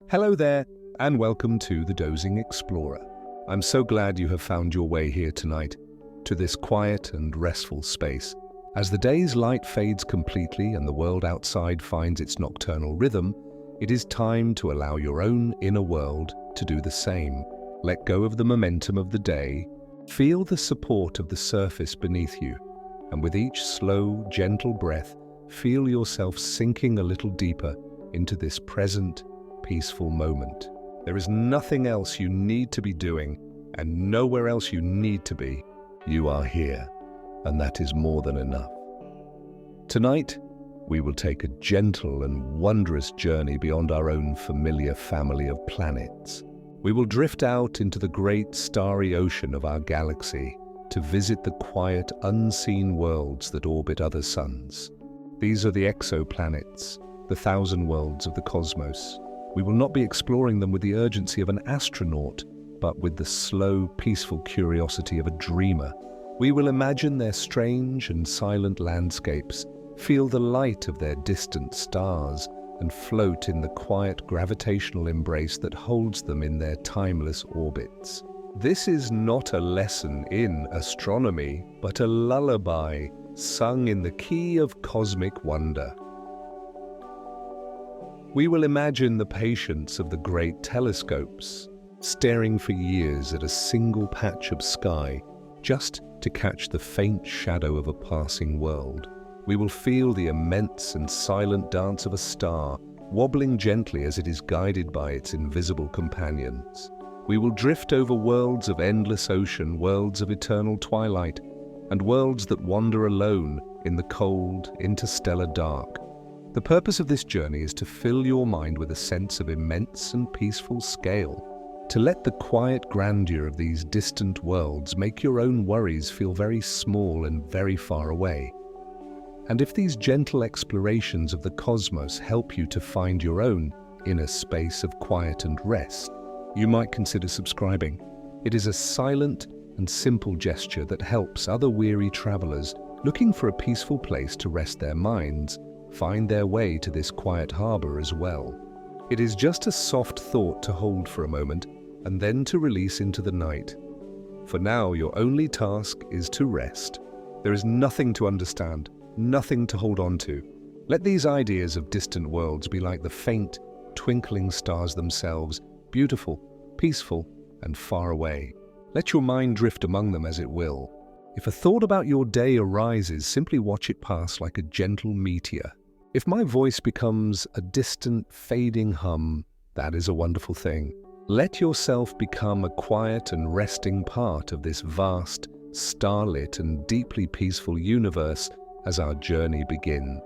Hello there, and welcome to the Dozing Explorer. I'm so glad you have found your way here tonight, to this quiet and restful space. As the day's light fades completely and the world outside finds its nocturnal rhythm, it is time to allow your own inner world to do the same. Let go of the momentum of the day, feel the support of the surface beneath you, and with each slow, gentle breath, feel yourself sinking a little deeper into this present, peaceful moment. There is nothing else you need to be doing and nowhere else you need to be. You are here, and that is more than enough. Tonight, we will take a gentle and wondrous journey beyond our own familiar family of planets. We will drift out into the great starry ocean of our galaxy to visit the quiet, unseen worlds that orbit other suns. These are the exoplanets, the thousand worlds of the cosmos. We will not be exploring them with the urgency of an astronaut, but with the slow, peaceful curiosity of a dreamer. We will imagine their strange and silent landscapes, feel the light of their distant stars, and float in the quiet gravitational embrace that holds them in their timeless orbits. This is not a lesson in astronomy, but a lullaby sung in the key of cosmic wonder. We will imagine the patience of the great telescopes, staring for years at a single patch of sky, just to catch the faint shadow of a passing world. We will feel the immense and silent dance of a star, wobbling gently as it is guided by its invisible companions. We will drift over worlds of endless ocean, worlds of eternal twilight, and worlds that wander alone in the cold, interstellar dark. The purpose of this journey is to fill your mind with a sense of immense and peaceful scale, to let the quiet grandeur of these distant worlds make your own worries feel very small and very far away. And if these gentle explorations of the cosmos help you to find your own inner space of quiet and rest, you might consider subscribing. It is a silent and simple gesture that helps other weary travelers looking for a peaceful place to rest their minds find their way to this quiet harbor as well. It is just a soft thought to hold for a moment and then to release into the night. For now, your only task is to rest. There is nothing to understand, nothing to hold on to. Let these ideas of distant worlds be like the faint, twinkling stars themselves, beautiful, peaceful, and far away. Let your mind drift among them as it will. If a thought about your day arises, simply watch it pass like a gentle meteor. If my voice becomes a distant, fading hum, that is a wonderful thing. Let yourself become a quiet and resting part of this vast, starlit and deeply peaceful universe as our journey begins.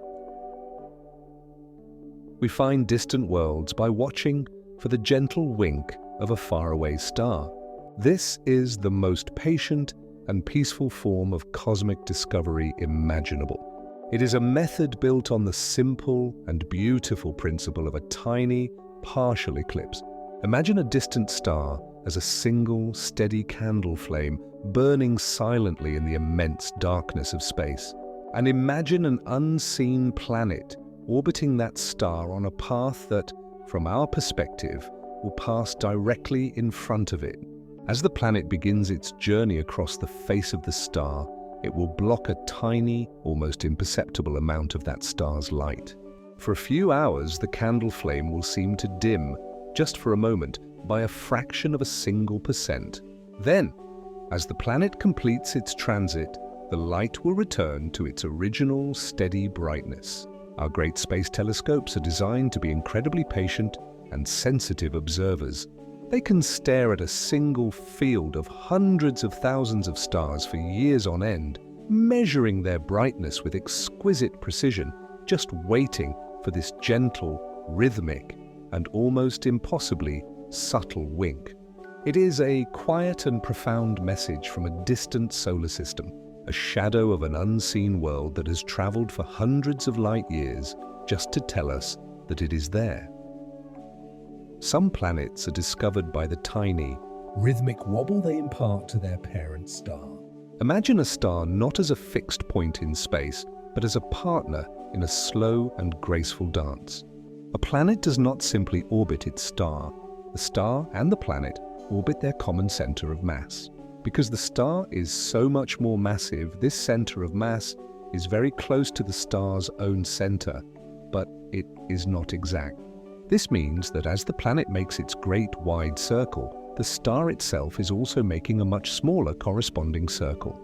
We find distant worlds by watching for the gentle wink of a faraway star. This is the most patient and peaceful form of cosmic discovery imaginable. It is a method built on the simple and beautiful principle of a tiny, partial eclipse. Imagine a distant star as a single, steady candle flame burning silently in the immense darkness of space. And imagine an unseen planet orbiting that star on a path that, from our perspective, will pass directly in front of it. As the planet begins its journey across the face of the star, it will block a tiny, almost imperceptible amount of that star's light. For a few hours, the candle flame will seem to dim, just for a moment, by a fraction of a single percent. Then, as the planet completes its transit, the light will return to its original steady brightness. Our great space telescopes are designed to be incredibly patient and sensitive observers. They can stare at a single field of hundreds of thousands of stars for years on end, measuring their brightness with exquisite precision, just waiting for this gentle, rhythmic, and almost impossibly subtle wink. It is a quiet and profound message from a distant solar system, a shadow of an unseen world that has traveled for hundreds of light years just to tell us that it is there. Some planets are discovered by the tiny, rhythmic wobble they impart to their parent star. Imagine a star not as a fixed point in space, but as a partner in a slow and graceful dance. A planet does not simply orbit its star. The star and the planet orbit their common center of mass. Because the star is so much more massive, this center of mass is very close to the star's own center, but it is not exact. This means that as the planet makes its great wide circle, the star itself is also making a much smaller corresponding circle.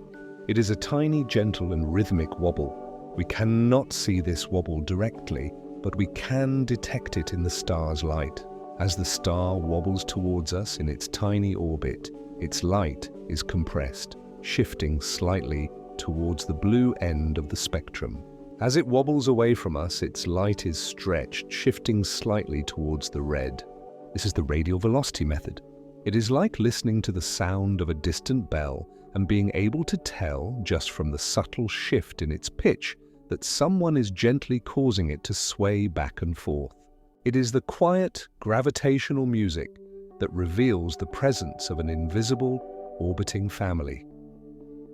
It is a tiny, gentle and rhythmic wobble. We cannot see this wobble directly, but we can detect it in the star's light. As the star wobbles towards us in its tiny orbit, its light is compressed, shifting slightly towards the blue end of the spectrum. As it wobbles away from us, its light is stretched, shifting slightly towards the red. This is the radial velocity method. It is like listening to the sound of a distant bell and being able to tell, just from the subtle shift in its pitch, that someone is gently causing it to sway back and forth. It is the quiet, gravitational music that reveals the presence of an invisible, orbiting family.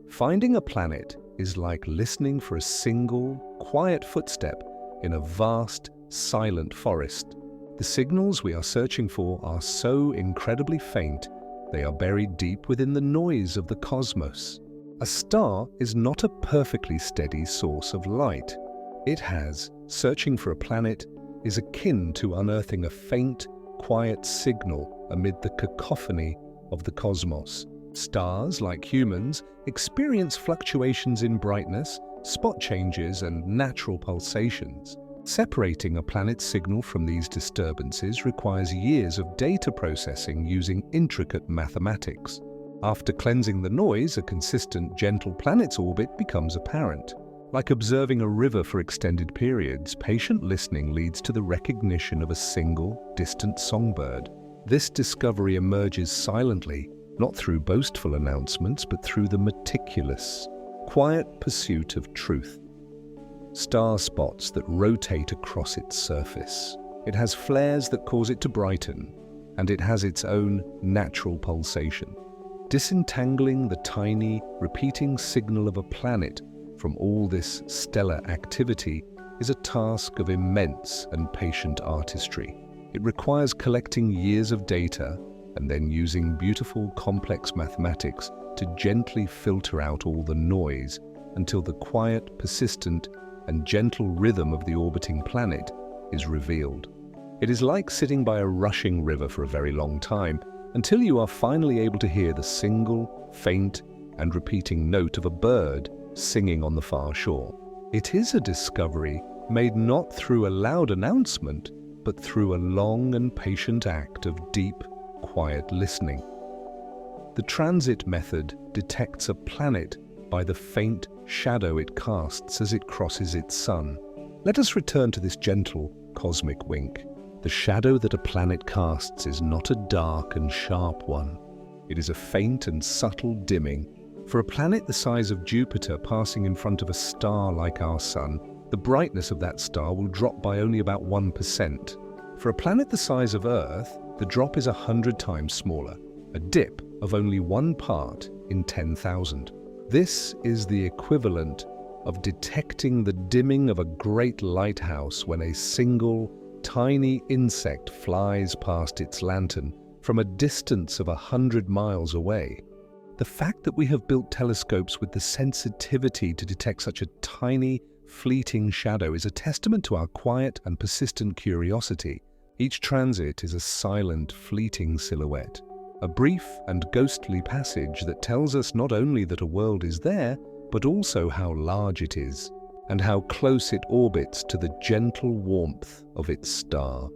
Finding a planet is like listening for a single, quiet footstep in a vast, silent forest. The signals we are searching for are so incredibly faint, they are buried deep within the noise of the cosmos. A star is not a perfectly steady source of light. Searching for a planet is akin to unearthing a faint, quiet signal amid the cacophony of the cosmos. Stars, like humans, experience fluctuations in brightness, spot changes, and natural pulsations. Separating a planet's signal from these disturbances requires years of data processing using intricate mathematics. After cleansing the noise, a consistent, gentle planet's orbit becomes apparent. Like observing a river for extended periods, patient listening leads to the recognition of a single, distant songbird. This discovery emerges silently, not through boastful announcements, but through the meticulous, quiet pursuit of truth. Star spots that rotate across its surface. It has flares that cause it to brighten, and it has its own natural pulsation. Disentangling the tiny, repeating signal of a planet from all this stellar activity is a task of immense and patient artistry. It requires collecting years of data and then using beautiful, complex mathematics to gently filter out all the noise until the quiet, persistent, and gentle rhythm of the orbiting planet is revealed. It is like sitting by a rushing river for a very long time until you are finally able to hear the single, faint, and repeating note of a bird singing on the far shore. It is a discovery made not through a loud announcement, but through a long and patient act of deep, quiet listening. The transit method detects a planet by the faint shadow it casts as it crosses its sun. Let us return to this gentle, cosmic wink. The shadow that a planet casts is not a dark and sharp one. It is a faint and subtle dimming. For a planet the size of Jupiter passing in front of a star like our Sun, the brightness of that star will drop by only about 1%. For a planet the size of Earth, the drop is 100 times smaller, a dip of only 1 part in 10,000. This is the equivalent of detecting the dimming of a great lighthouse when a single, tiny insect flies past its lantern from a distance of 100 miles away. The fact that we have built telescopes with the sensitivity to detect such a tiny, fleeting shadow is a testament to our quiet and persistent curiosity. Each transit is a silent, fleeting silhouette, a brief and ghostly passage that tells us not only that a world is there, but also how large it is, and how close it orbits to the gentle warmth of its star.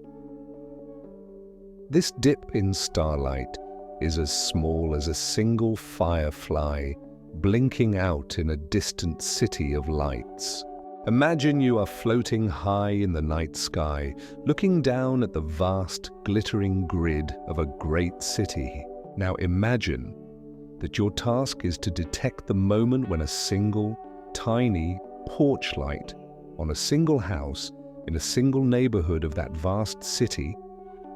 This dip in starlight is as small as a single firefly blinking out in a distant city of lights. Imagine you are floating high in the night sky, looking down at the vast, glittering grid of a great city. Now imagine that your task is to detect the moment when a single, tiny porch light on a single house in a single neighborhood of that vast city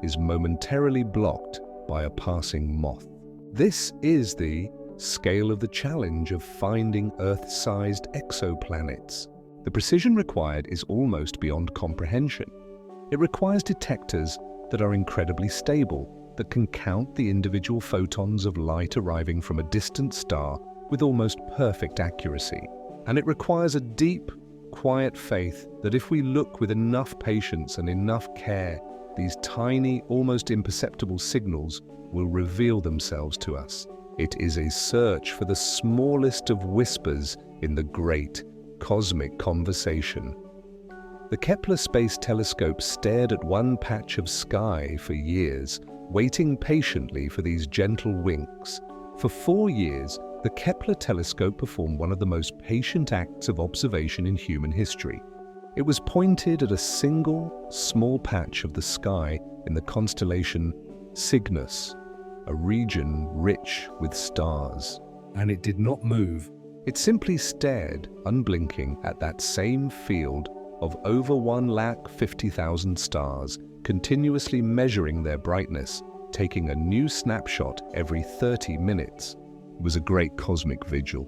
is momentarily blocked by a passing moth. This is the scale of the challenge of finding Earth-sized exoplanets. The precision required is almost beyond comprehension. It requires detectors that are incredibly stable, that can count the individual photons of light arriving from a distant star with almost perfect accuracy. And it requires a deep, quiet faith that if we look with enough patience and enough care, these tiny, almost imperceptible signals will reveal themselves to us. It is a search for the smallest of whispers in the great cosmic conversation. The Kepler Space Telescope stared at one patch of sky for years, waiting patiently for these gentle winks. For 4 years, the Kepler telescope performed one of the most patient acts of observation in human history. It was pointed at a single, small patch of the sky in the constellation Cygnus, a region rich with stars. And it did not move. It simply stared, unblinking, at that same field of over 150,000 stars, continuously measuring their brightness, taking a new snapshot every 30 minutes. It was a great cosmic vigil.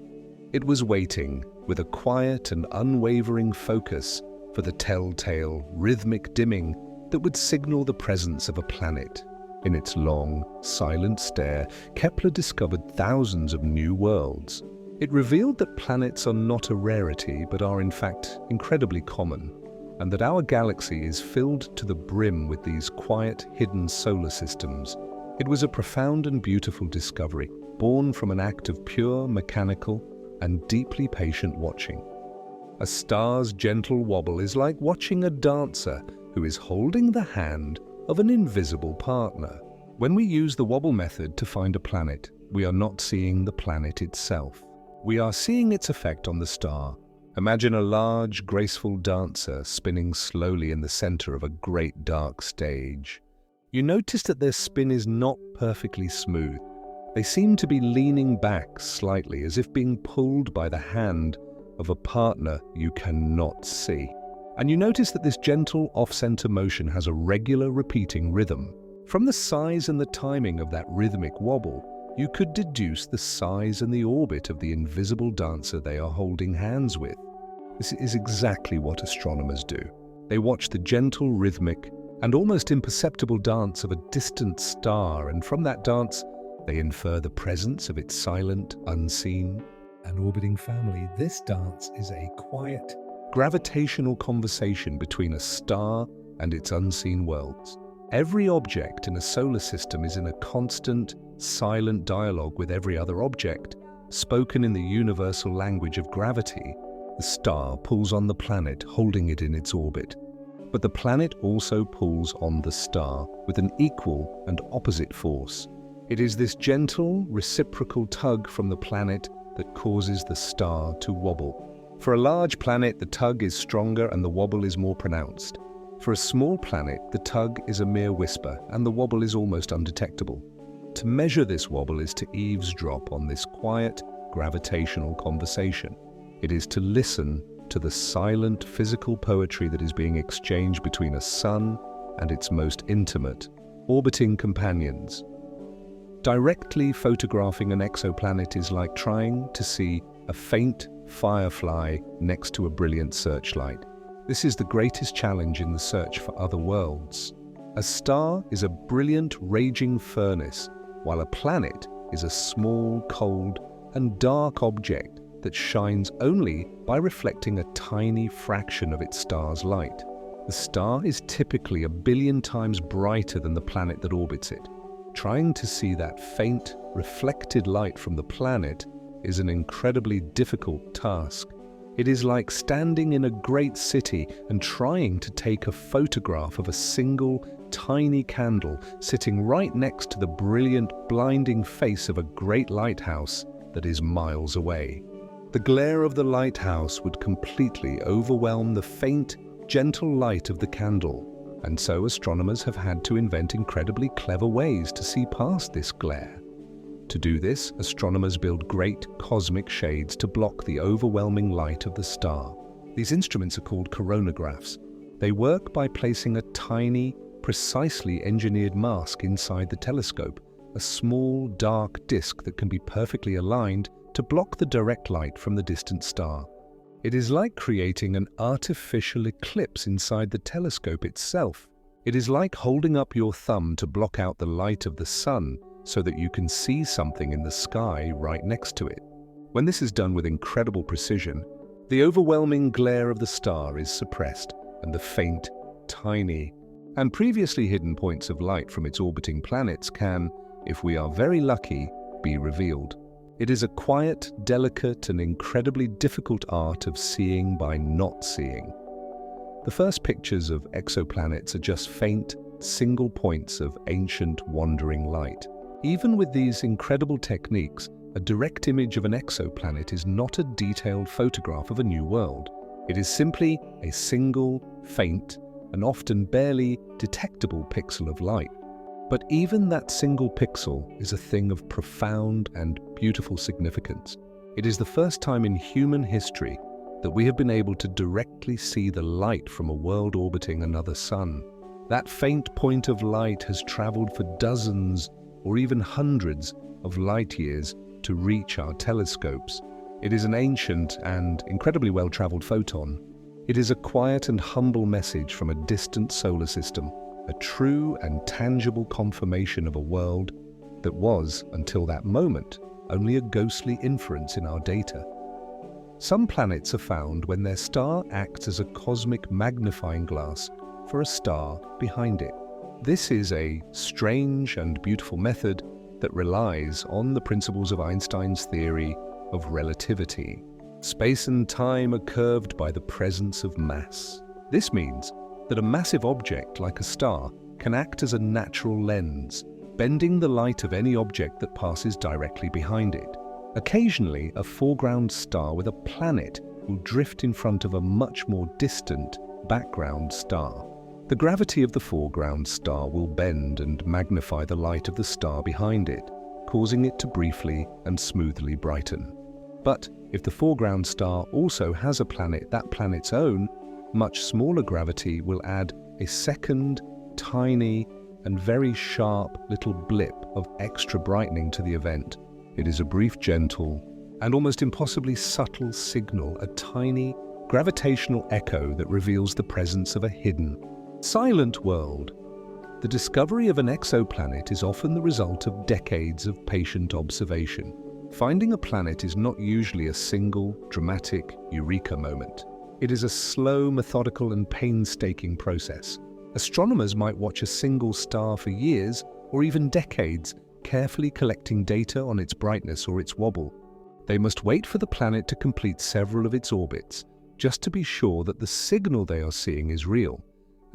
It was waiting, with a quiet and unwavering focus, for the telltale, rhythmic dimming that would signal the presence of a planet. In its long, silent stare, Kepler discovered thousands of new worlds. It revealed that planets are not a rarity, but are in fact incredibly common, and that our galaxy is filled to the brim with these quiet, hidden solar systems. It was a profound and beautiful discovery, born from an act of pure, mechanical, and deeply patient watching. A star's gentle wobble is like watching a dancer who is holding the hand of an invisible partner. When we use the wobble method to find a planet, we are not seeing the planet itself. We are seeing its effect on the star. Imagine a large, graceful dancer spinning slowly in the center of a great dark stage. You notice that their spin is not perfectly smooth. They seem to be leaning back slightly, as if being pulled by the hand of a partner you cannot see. And you notice that this gentle off-center motion has a regular repeating rhythm. From the size and the timing of that rhythmic wobble, you could deduce the size and the orbit of the invisible dancer they are holding hands with. This is exactly what astronomers do. They watch the gentle, rhythmic, and almost imperceptible dance of a distant star, and from that dance, they infer the presence of its silent, unseen, and orbiting family. This dance is a quiet, gravitational conversation between a star and its unseen worlds. Every object in a solar system is in a constant, silent dialogue with every other object, spoken in the universal language of gravity. The star pulls on the planet, holding it in its orbit. But the planet also pulls on the star with an equal and opposite force. It is this gentle, reciprocal tug from the planet that causes the star to wobble. For a large planet, the tug is stronger and the wobble is more pronounced. For a small planet, the tug is a mere whisper and the wobble is almost undetectable. To measure this wobble is to eavesdrop on this quiet, gravitational conversation. It is to listen to the silent physical poetry that is being exchanged between a sun and its most intimate, orbiting companions. Directly photographing an exoplanet is like trying to see a faint firefly next to a brilliant searchlight. This is the greatest challenge in the search for other worlds. A star is a brilliant, raging furnace, while a planet is a small, cold, and dark object that shines only by reflecting a tiny fraction of its star's light. The star is typically 1 billion times brighter than the planet that orbits it. Trying to see that faint, reflected light from the planet is an incredibly difficult task. It is like standing in a great city and trying to take a photograph of a single, tiny candle sitting right next to the brilliant, blinding face of a great lighthouse that is miles away. The glare of the lighthouse would completely overwhelm the faint, gentle light of the candle, and so astronomers have had to invent incredibly clever ways to see past this glare. To do this, astronomers build great cosmic shades to block the overwhelming light of the star. These instruments are called coronagraphs. They work by placing a tiny, precisely engineered mask inside the telescope, a small, dark disk that can be perfectly aligned to block the direct light from the distant star. It is like creating an artificial eclipse inside the telescope itself. It is like holding up your thumb to block out the light of the sun so that you can see something in the sky right next to it. When this is done with incredible precision, the overwhelming glare of the star is suppressed, and the faint, tiny, and previously hidden points of light from its orbiting planets can, if we are very lucky, be revealed. It is a quiet, delicate, and incredibly difficult art of seeing by not seeing. The first pictures of exoplanets are just faint, single points of ancient, wandering light. Even with these incredible techniques, a direct image of an exoplanet is not a detailed photograph of a new world. It is simply a single, faint, and often barely detectable pixel of light. But even that single pixel is a thing of profound and beautiful significance. It is the first time in human history that we have been able to directly see the light from a world orbiting another sun. That faint point of light has traveled for dozens or even hundreds of light years to reach our telescopes. It is an ancient and incredibly well-traveled photon. It is a quiet and humble message from a distant solar system, a true and tangible confirmation of a world that was, until that moment, only a ghostly inference in our data. Some planets are found when their star acts as a cosmic magnifying glass for a star behind it. This is a strange and beautiful method that relies on the principles of Einstein's theory of relativity. Space and time are curved by the presence of mass. This means that a massive object like a star can act as a natural lens, bending the light of any object that passes directly behind it. Occasionally, a foreground star with a planet will drift in front of a much more distant background star. The gravity of the foreground star will bend and magnify the light of the star behind it, causing it to briefly and smoothly brighten. But if the foreground star also has a planet that planet's own, much smaller gravity will add a second, tiny, and very sharp little blip of extra brightening to the event. It is a brief, gentle, and almost impossibly subtle signal, a tiny, gravitational echo that reveals the presence of a hidden, silent world. The discovery of an exoplanet is often the result of decades of patient observation. Finding a planet is not usually a single, dramatic eureka moment. It is a slow, methodical, and painstaking process. Astronomers might watch a single star for years or even decades, carefully collecting data on its brightness or its wobble. They must wait for the planet to complete several of its orbits, just to be sure that the signal they are seeing is real,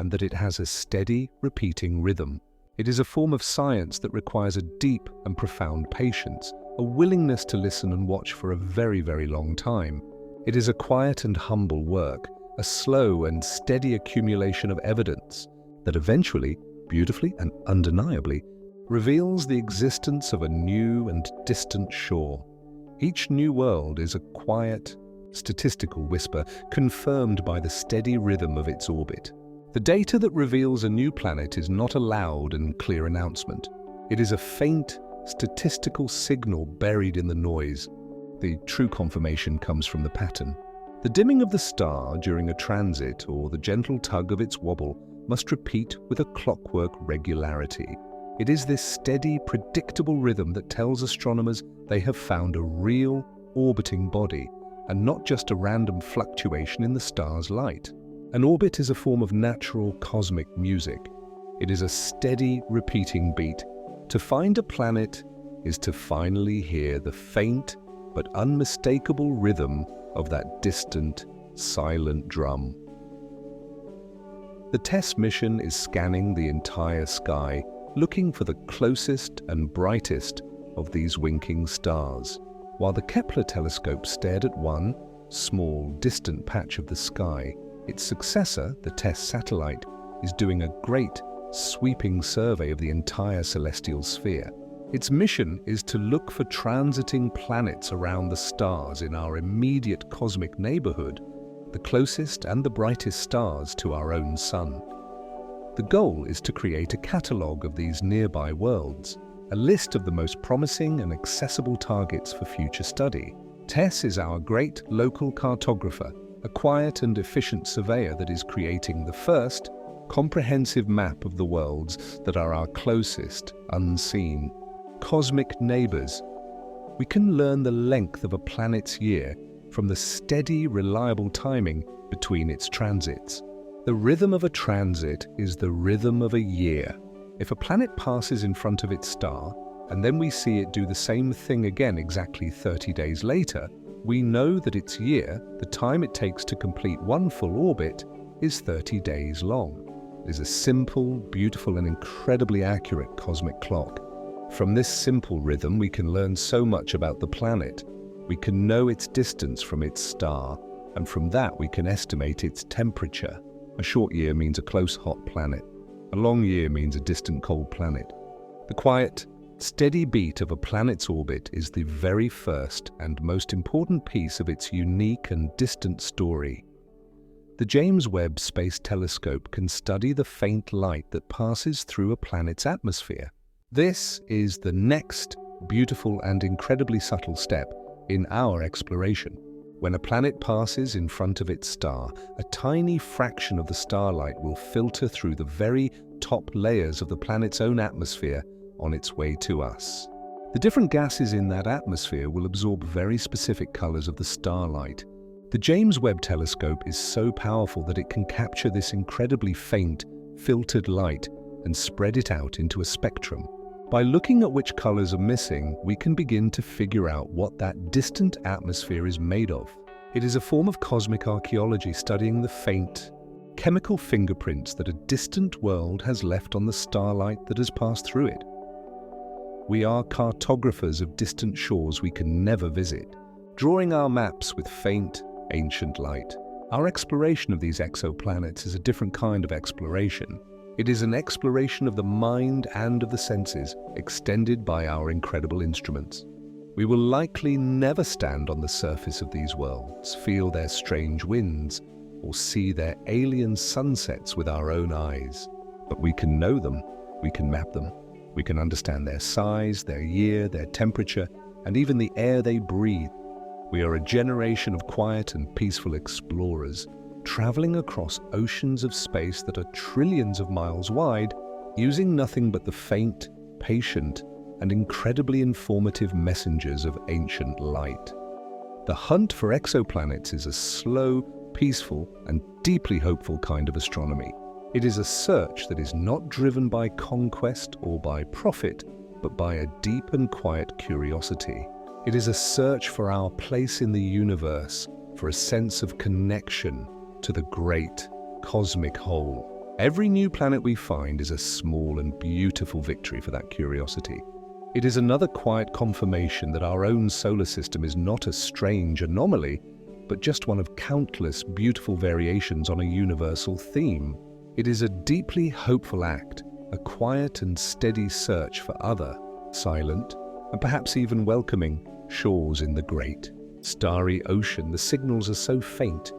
and that it has a steady, repeating rhythm. It is a form of science that requires a deep and profound patience, a willingness to listen and watch for a very, very long time. It is a quiet and humble work, a slow and steady accumulation of evidence that eventually, beautifully and undeniably, reveals the existence of a new and distant shore. Each new world is a quiet, statistical whisper confirmed by the steady rhythm of its orbit. The data that reveals a new planet is not a loud and clear announcement. It is a faint, statistical signal buried in the noise. The true confirmation comes from the pattern. The dimming of the star during a transit or the gentle tug of its wobble must repeat with a clockwork regularity. It is this steady, predictable rhythm that tells astronomers they have found a real, orbiting body, and not just a random fluctuation in the star's light. An orbit is a form of natural cosmic music. It is a steady, repeating beat. To find a planet is to finally hear the faint but unmistakable rhythm of that distant, silent drum. The TESS mission is scanning the entire sky, looking for the closest and brightest of these winking stars. While the Kepler telescope stared at one small, distant patch of the sky, its successor, the TESS satellite, is doing a great, sweeping survey of the entire celestial sphere. Its mission is to look for transiting planets around the stars in our immediate cosmic neighborhood, the closest and the brightest stars to our own sun. The goal is to create a catalogue of these nearby worlds, a list of the most promising and accessible targets for future study. TESS is our great local cartographer, a quiet and efficient surveyor that is creating the first comprehensive map of the worlds that are our closest, unseen, cosmic neighbors. We can learn the length of a planet's year from the steady, reliable timing between its transits. The rhythm of a transit is the rhythm of a year. If a planet passes in front of its star, and then we see it do the same thing again exactly 30 days later, we know that its year, the time it takes to complete one full orbit, is 30 days long. It is a simple, beautiful, and incredibly accurate cosmic clock. From this simple rhythm, we can learn so much about the planet. We can know its distance from its star, and from that we can estimate its temperature. A short year means a close, hot planet. A long year means a distant, cold planet. The quiet, steady beat of a planet's orbit is the very first and most important piece of its unique and distant story. The James Webb Space Telescope can study the faint light that passes through a planet's atmosphere. This is the next beautiful and incredibly subtle step in our exploration. When a planet passes in front of its star, a tiny fraction of the starlight will filter through the very top layers of the planet's own atmosphere on its way to us. The different gases in that atmosphere will absorb very specific colors of the starlight. The James Webb Telescope is so powerful that it can capture this incredibly faint, filtered light and spread it out into a spectrum. By looking at which colors are missing, we can begin to figure out what that distant atmosphere is made of. It is a form of cosmic archaeology studying the faint, chemical fingerprints that a distant world has left on the starlight that has passed through it. We are cartographers of distant shores we can never visit, drawing our maps with faint, ancient light. Our exploration of these exoplanets is a different kind of exploration. It is an exploration of the mind and of the senses, extended by our incredible instruments. We will likely never stand on the surface of these worlds, feel their strange winds, or see their alien sunsets with our own eyes. But we can know them, we can map them, we can understand their size, their year, their temperature, and even the air they breathe. We are a generation of quiet and peaceful explorers, traveling across oceans of space that are trillions of miles wide, using nothing but the faint, patient, and incredibly informative messengers of ancient light. The hunt for exoplanets is a slow, peaceful, and deeply hopeful kind of astronomy. It is a search that is not driven by conquest or by profit, but by a deep and quiet curiosity. It is a search for our place in the universe, for a sense of connection to the great cosmic whole. Every new planet we find is a small and beautiful victory for that curiosity. It is another quiet confirmation that our own solar system is not a strange anomaly, but just one of countless beautiful variations on a universal theme. It is a deeply hopeful act, a quiet and steady search for other, silent, and perhaps even welcoming shores in the great, starry ocean. The signals are so faint,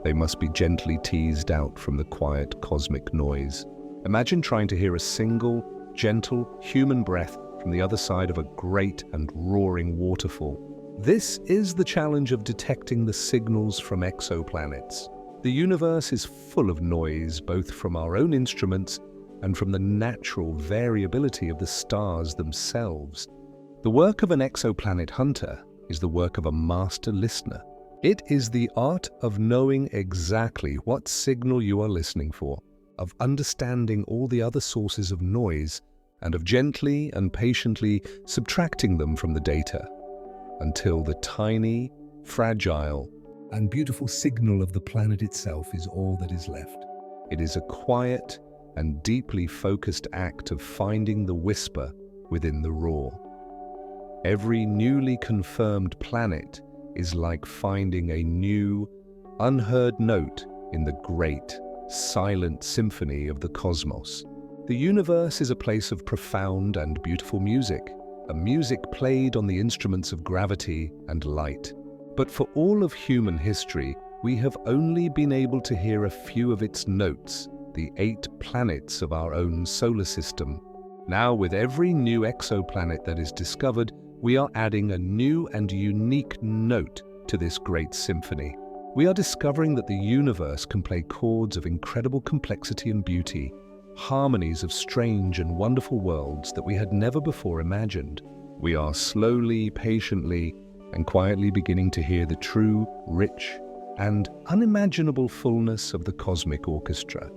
they must be gently teased out from the quiet cosmic noise. Imagine trying to hear a single, gentle, human breath from the other side of a great and roaring waterfall. This is the challenge of detecting the signals from exoplanets. The universe is full of noise, both from our own instruments and from the natural variability of the stars themselves. The work of an exoplanet hunter is the work of a master listener. It is the art of knowing exactly what signal you are listening for, of understanding all the other sources of noise, and of gently and patiently subtracting them from the data, until the tiny, fragile, and beautiful signal of the planet itself is all that is left. It is a quiet and deeply focused act of finding the whisper within the roar. Every newly confirmed planet is like finding a new, unheard note in the great, silent symphony of the cosmos. The universe is a place of profound and beautiful music, a music played on the instruments of gravity and light. But for all of human history, we have only been able to hear a few of its notes, the 8 planets of our own solar system. Now, with every new exoplanet that is discovered, we are adding a new and unique note to this great symphony. We are discovering that the universe can play chords of incredible complexity and beauty, harmonies of strange and wonderful worlds that we had never before imagined. We are slowly, patiently, and quietly beginning to hear the true, rich, and unimaginable fullness of the cosmic orchestra.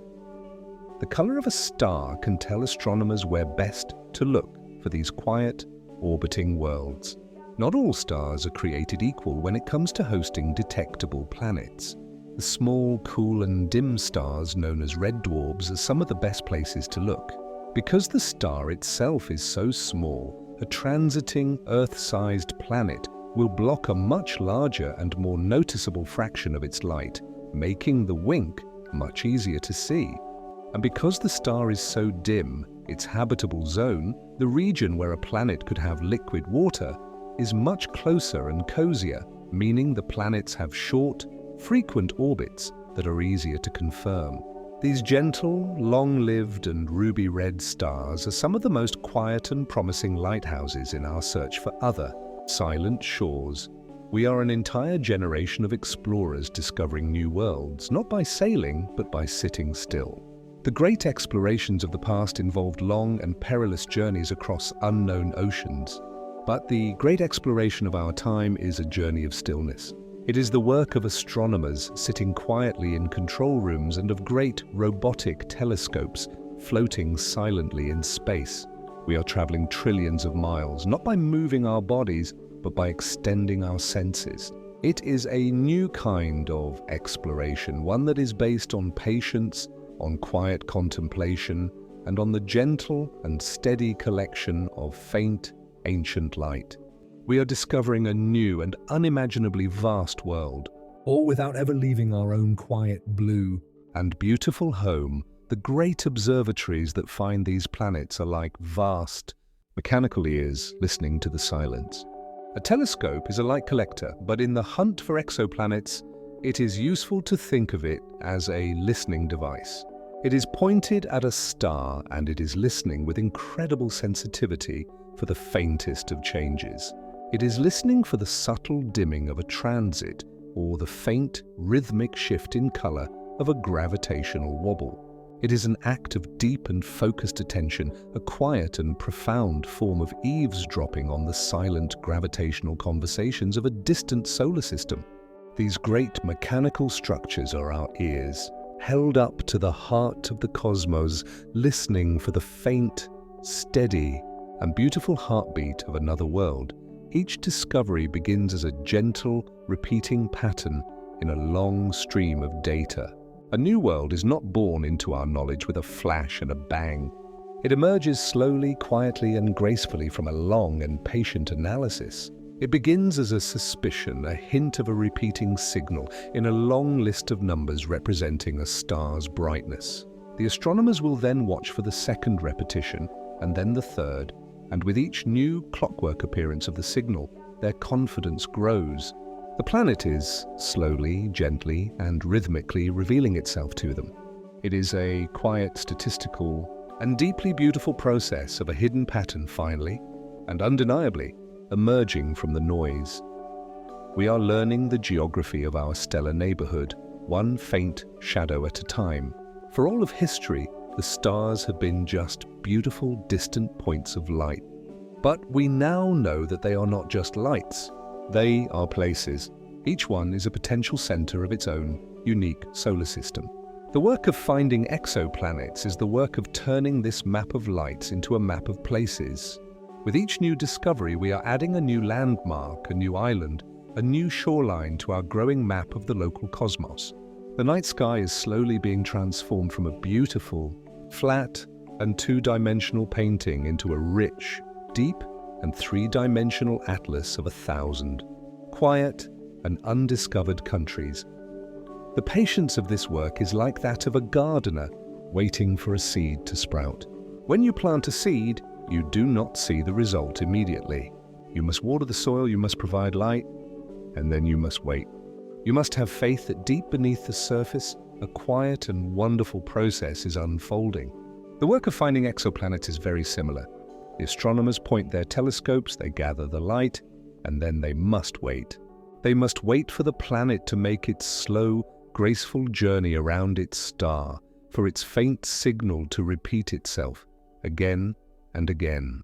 The color of a star can tell astronomers where best to look for these quiet, orbiting worlds. Not all stars are created equal when it comes to hosting detectable planets. The small, cool, and dim stars known as red dwarfs are some of the best places to look. Because the star itself is so small, a transiting, Earth-sized planet will block a much larger and more noticeable fraction of its light, making the wink much easier to see. And because the star is so dim, its habitable zone, the region where a planet could have liquid water, is much closer and cozier, meaning the planets have short, frequent orbits that are easier to confirm. These gentle, long-lived and ruby-red stars are some of the most quiet and promising lighthouses in our search for other, silent shores. We are an entire generation of explorers discovering new worlds, not by sailing, but by sitting still. The great explorations of the past involved long and perilous journeys across unknown oceans. But the great exploration of our time is a journey of stillness. It is the work of astronomers sitting quietly in control rooms and of great robotic telescopes floating silently in space. We are traveling trillions of miles, not by moving our bodies, but by extending our senses. It is a new kind of exploration, one that is based on patience, on quiet contemplation, and on the gentle and steady collection of faint, ancient light. We are discovering a new and unimaginably vast world, all without ever leaving our own quiet blue and beautiful home. The great observatories that find these planets are like vast, mechanical ears listening to the silence. A telescope is a light collector, but in the hunt for exoplanets, it is useful to think of it as a listening device. It is pointed at a star and it is listening with incredible sensitivity for the faintest of changes. It is listening for the subtle dimming of a transit or the faint, rhythmic shift in color of a gravitational wobble. It is an act of deep and focused attention, a quiet and profound form of eavesdropping on the silent gravitational conversations of a distant solar system. These great mechanical structures are our ears, held up to the heart of the cosmos, listening for the faint, steady, and beautiful heartbeat of another world. Each discovery begins as a gentle, repeating pattern in a long stream of data. A new world is not born into our knowledge with a flash and a bang. It emerges slowly, quietly, and gracefully from a long and patient analysis. It begins as a suspicion, a hint of a repeating signal in a long list of numbers representing a star's brightness. The astronomers will then watch for the second repetition, and then the third, and with each new clockwork appearance of the signal, their confidence grows. The planet is slowly, gently, and rhythmically revealing itself to them. It is a quiet, statistical, and deeply beautiful process of a hidden pattern finally, and undeniably, emerging from the noise. We are learning the geography of our stellar neighborhood, one faint shadow at a time. For all of history, the stars have been just beautiful, distant points of light. But we now know that they are not just lights. They are places. Each one is a potential center of its own unique solar system. The work of finding exoplanets is the work of turning this map of lights into a map of places. With each new discovery, we are adding a new landmark, a new island, a new shoreline to our growing map of the local cosmos. The night sky is slowly being transformed from a beautiful, flat, and two-dimensional painting into a rich, deep, and three-dimensional atlas of 1,000 quiet and undiscovered countries. The patience of this work is like that of a gardener waiting for a seed to sprout. When you plant a seed, you do not see the result immediately. You must water the soil, you must provide light, and then you must wait. You must have faith that deep beneath the surface, a quiet and wonderful process is unfolding. The work of finding exoplanets is very similar. The astronomers point their telescopes, they gather the light, and then they must wait. They must wait for the planet to make its slow, graceful journey around its star, for its faint signal to repeat itself again and again.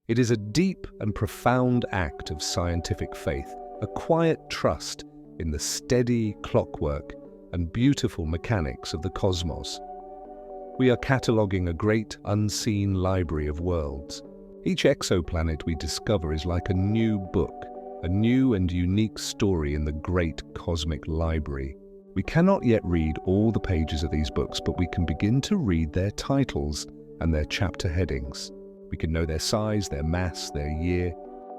It is a deep and profound act of scientific faith, a quiet trust in the steady clockwork and beautiful mechanics of the cosmos. We are cataloguing a great unseen library of worlds. Each exoplanet we discover is like a new book, a new and unique story in the great cosmic library. We cannot yet read all the pages of these books, but we can begin to read their titles and their chapter headings. We can know their size, their mass, their year.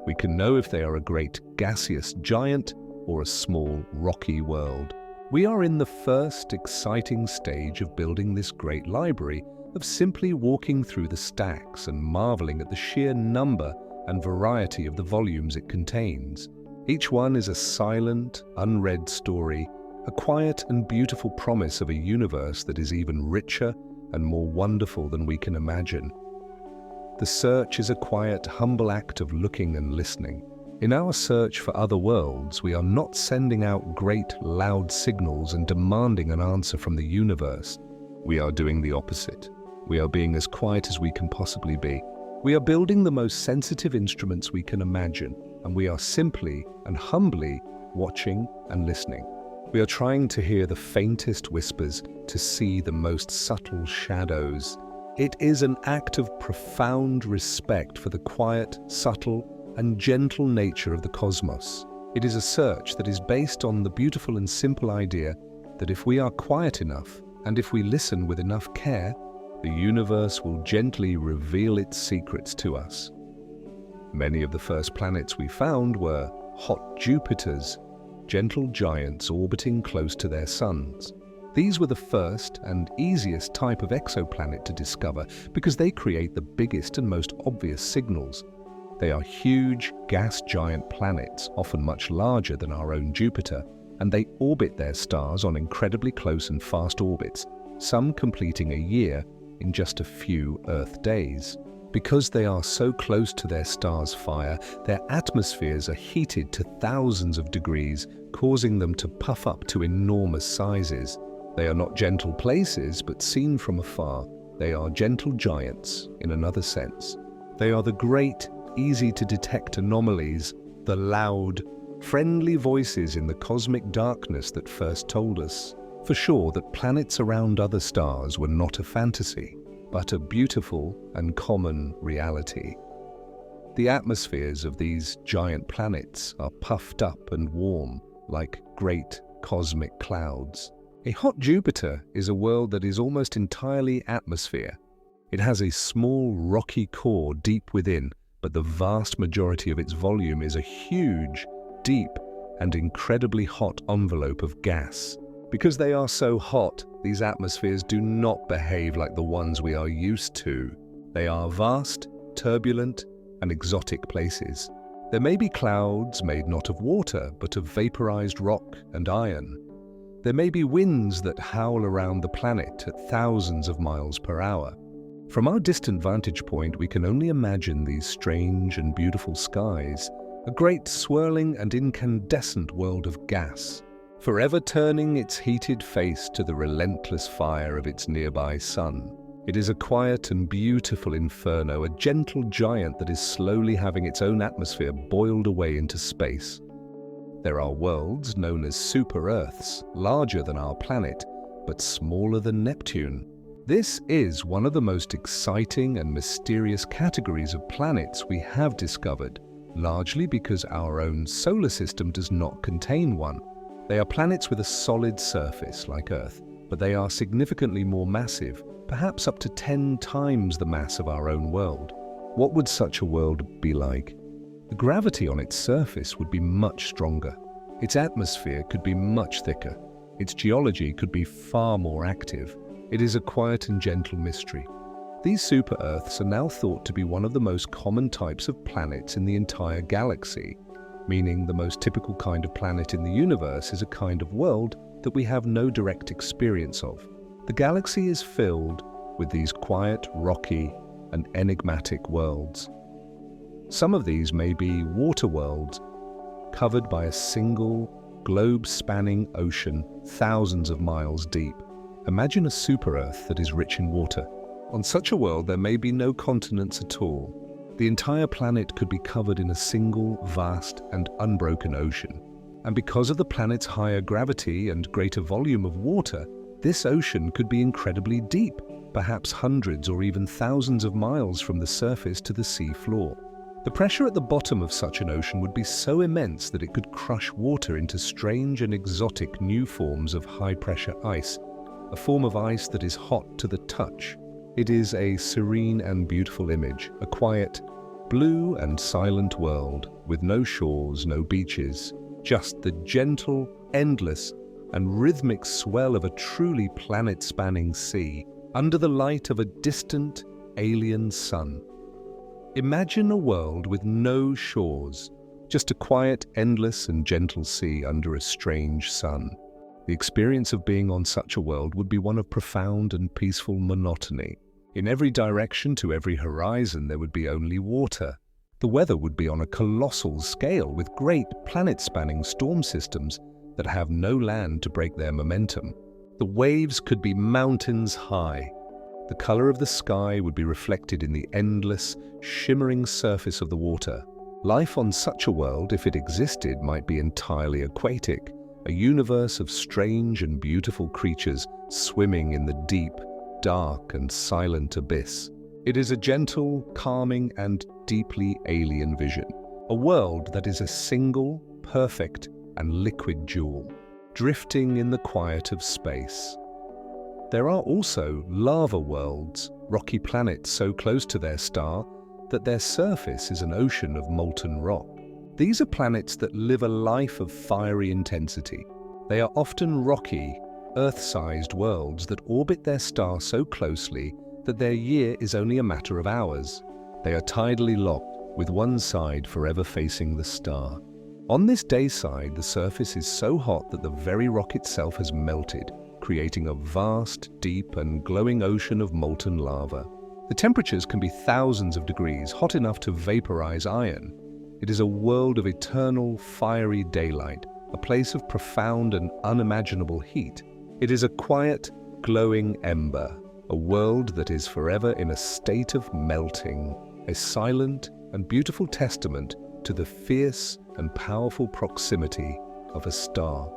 We can know if they are a great gaseous giant or a small rocky world. We are in the first exciting stage of building this great library, of simply walking through the stacks and marveling at the sheer number and variety of the volumes it contains. Each one is a silent, unread story, a quiet and beautiful promise of a universe that is even richer and more wonderful than we can imagine. The search is a quiet, humble act of looking and listening. In our search for other worlds, we are not sending out great, loud signals and demanding an answer from the universe. We are doing the opposite. We are being as quiet as we can possibly be. We are building the most sensitive instruments we can imagine, and we are simply and humbly watching and listening. We are trying to hear the faintest whispers, to see the most subtle shadows. It is an act of profound respect for the quiet, subtle, and gentle nature of the cosmos. It is a search that is based on the beautiful and simple idea that if we are quiet enough, and if we listen with enough care, the universe will gently reveal its secrets to us. Many of the first planets we found were hot Jupiters, gentle giants orbiting close to their suns. These were the first and easiest type of exoplanet to discover because they create the biggest and most obvious signals. They are huge gas giant planets, often much larger than our own Jupiter, and they orbit their stars on incredibly close and fast orbits, some completing a year in just a few Earth days. Because they are so close to their star's fire, their atmospheres are heated to thousands of degrees, causing them to puff up to enormous sizes. They are not gentle places, but seen from afar, they are gentle giants in another sense. They are the great, easy-to-detect anomalies, the loud, friendly voices in the cosmic darkness that first told us, for sure, that planets around other stars were not a fantasy, but a beautiful and common reality. The atmospheres of these giant planets are puffed up and warm, like great cosmic clouds. A hot Jupiter is a world that is almost entirely atmosphere. It has a small, rocky core deep within, but the vast majority of its volume is a huge, deep, and incredibly hot envelope of gas. Because they are so hot, these atmospheres do not behave like the ones we are used to. They are vast, turbulent, and exotic places. There may be clouds made not of water, but of vaporized rock and iron. There may be winds that howl around the planet at thousands of miles per hour. From our distant vantage point, we can only imagine these strange and beautiful skies, a great swirling and incandescent world of gas, forever turning its heated face to the relentless fire of its nearby sun. It is a quiet and beautiful inferno, a gentle giant that is slowly having its own atmosphere boiled away into space. There are worlds known as super-Earths, larger than our planet, but smaller than Neptune. This is one of the most exciting and mysterious categories of planets we have discovered, largely because our own solar system does not contain one. They are planets with a solid surface, like Earth, but they are significantly more massive, perhaps up to 10 times the mass of our own world. What would such a world be like? The gravity on its surface would be much stronger. Its atmosphere could be much thicker. Its geology could be far more active. It is a quiet and gentle mystery. These super-Earths are now thought to be one of the most common types of planets in the entire galaxy, meaning the most typical kind of planet in the universe is a kind of world that we have no direct experience of. The galaxy is filled with these quiet, rocky, and enigmatic worlds. Some of these may be water worlds, covered by a single, globe-spanning ocean thousands of miles deep. Imagine a super-Earth that is rich in water. On such a world, there may be no continents at all. The entire planet could be covered in a single, vast and unbroken ocean. And because of the planet's higher gravity and greater volume of water, this ocean could be incredibly deep, perhaps hundreds or even thousands of miles from the surface to the sea floor. The pressure at the bottom of such an ocean would be so immense that it could crush water into strange and exotic new forms of high-pressure ice, a form of ice that is hot to the touch. It is a serene and beautiful image, a quiet, blue and silent world with no shores, no beaches, just the gentle, endless, and rhythmic swell of a truly planet-spanning sea under the light of a distant, alien sun. Imagine a world with no shores, just a quiet, endless, and gentle sea under a strange sun. The experience of being on such a world would be one of profound and peaceful monotony. In every direction, to every horizon, there would be only water. The weather would be on a colossal scale with great planet-spanning storm systems that have no land to break their momentum. The waves could be mountains high. The color of the sky would be reflected in the endless, shimmering surface of the water. Life on such a world, if it existed, might be entirely aquatic, a universe of strange and beautiful creatures swimming in the deep, dark and silent abyss. It is a gentle, calming and deeply alien vision. A world that is a single, perfect and liquid jewel, drifting in the quiet of space. There are also lava worlds, rocky planets so close to their star that their surface is an ocean of molten rock. These are planets that live a life of fiery intensity. They are often rocky, Earth-sized worlds that orbit their star so closely that their year is only a matter of hours. They are tidally locked, with one side forever facing the star. On this day side, the surface is so hot that the very rock itself has melted, creating a vast, deep and glowing ocean of molten lava. The temperatures can be thousands of degrees, hot enough to vaporize iron. It is a world of eternal, fiery daylight, a place of profound and unimaginable heat. It is a quiet, glowing ember, a world that is forever in a state of melting, a silent and beautiful testament to the fierce and powerful proximity of a star.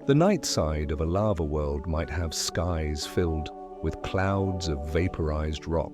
The night side of a lava world might have skies filled with clouds of vaporized rock.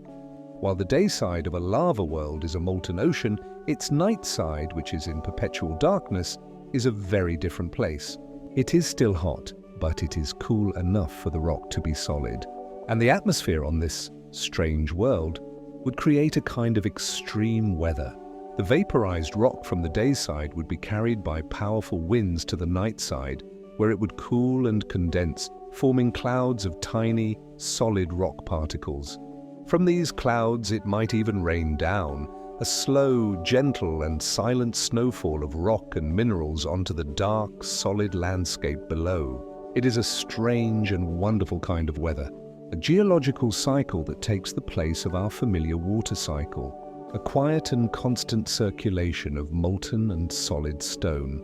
While the day side of a lava world is a molten ocean, its night side, which is in perpetual darkness, is a very different place. It is still hot, but it is cool enough for the rock to be solid. And the atmosphere on this strange world would create a kind of extreme weather. The vaporized rock from the day side would be carried by powerful winds to the night side, where it would cool and condense, forming clouds of tiny, solid rock particles. From these clouds, it might even rain down, a slow, gentle and silent snowfall of rock and minerals onto the dark, solid landscape below. It is a strange and wonderful kind of weather, a geological cycle that takes the place of our familiar water cycle, a quiet and constant circulation of molten and solid stone.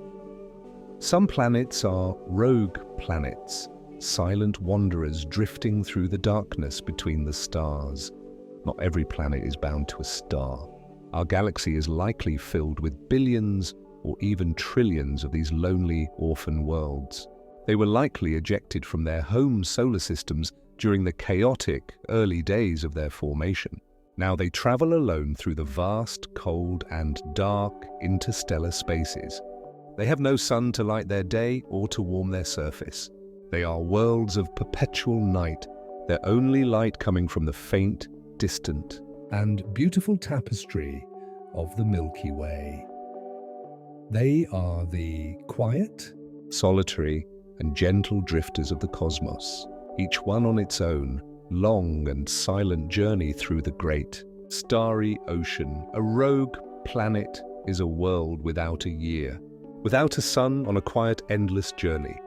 Some planets are rogue planets, silent wanderers drifting through the darkness between the stars. Not every planet is bound to a star. Our galaxy is likely filled with billions or even trillions of these lonely orphan worlds. They were likely ejected from their home solar systems during the chaotic early days of their formation. Now they travel alone through the vast, cold and dark interstellar spaces. They have no sun to light their day or to warm their surface. They are worlds of perpetual night, their only light coming from the faint, distant, and beautiful tapestry of the Milky Way. They are the quiet, solitary, and gentle drifters of the cosmos, each one on its own, long and silent journey through the great, starry ocean. A rogue planet is a world without a year, without a sun, on a quiet, endless journey.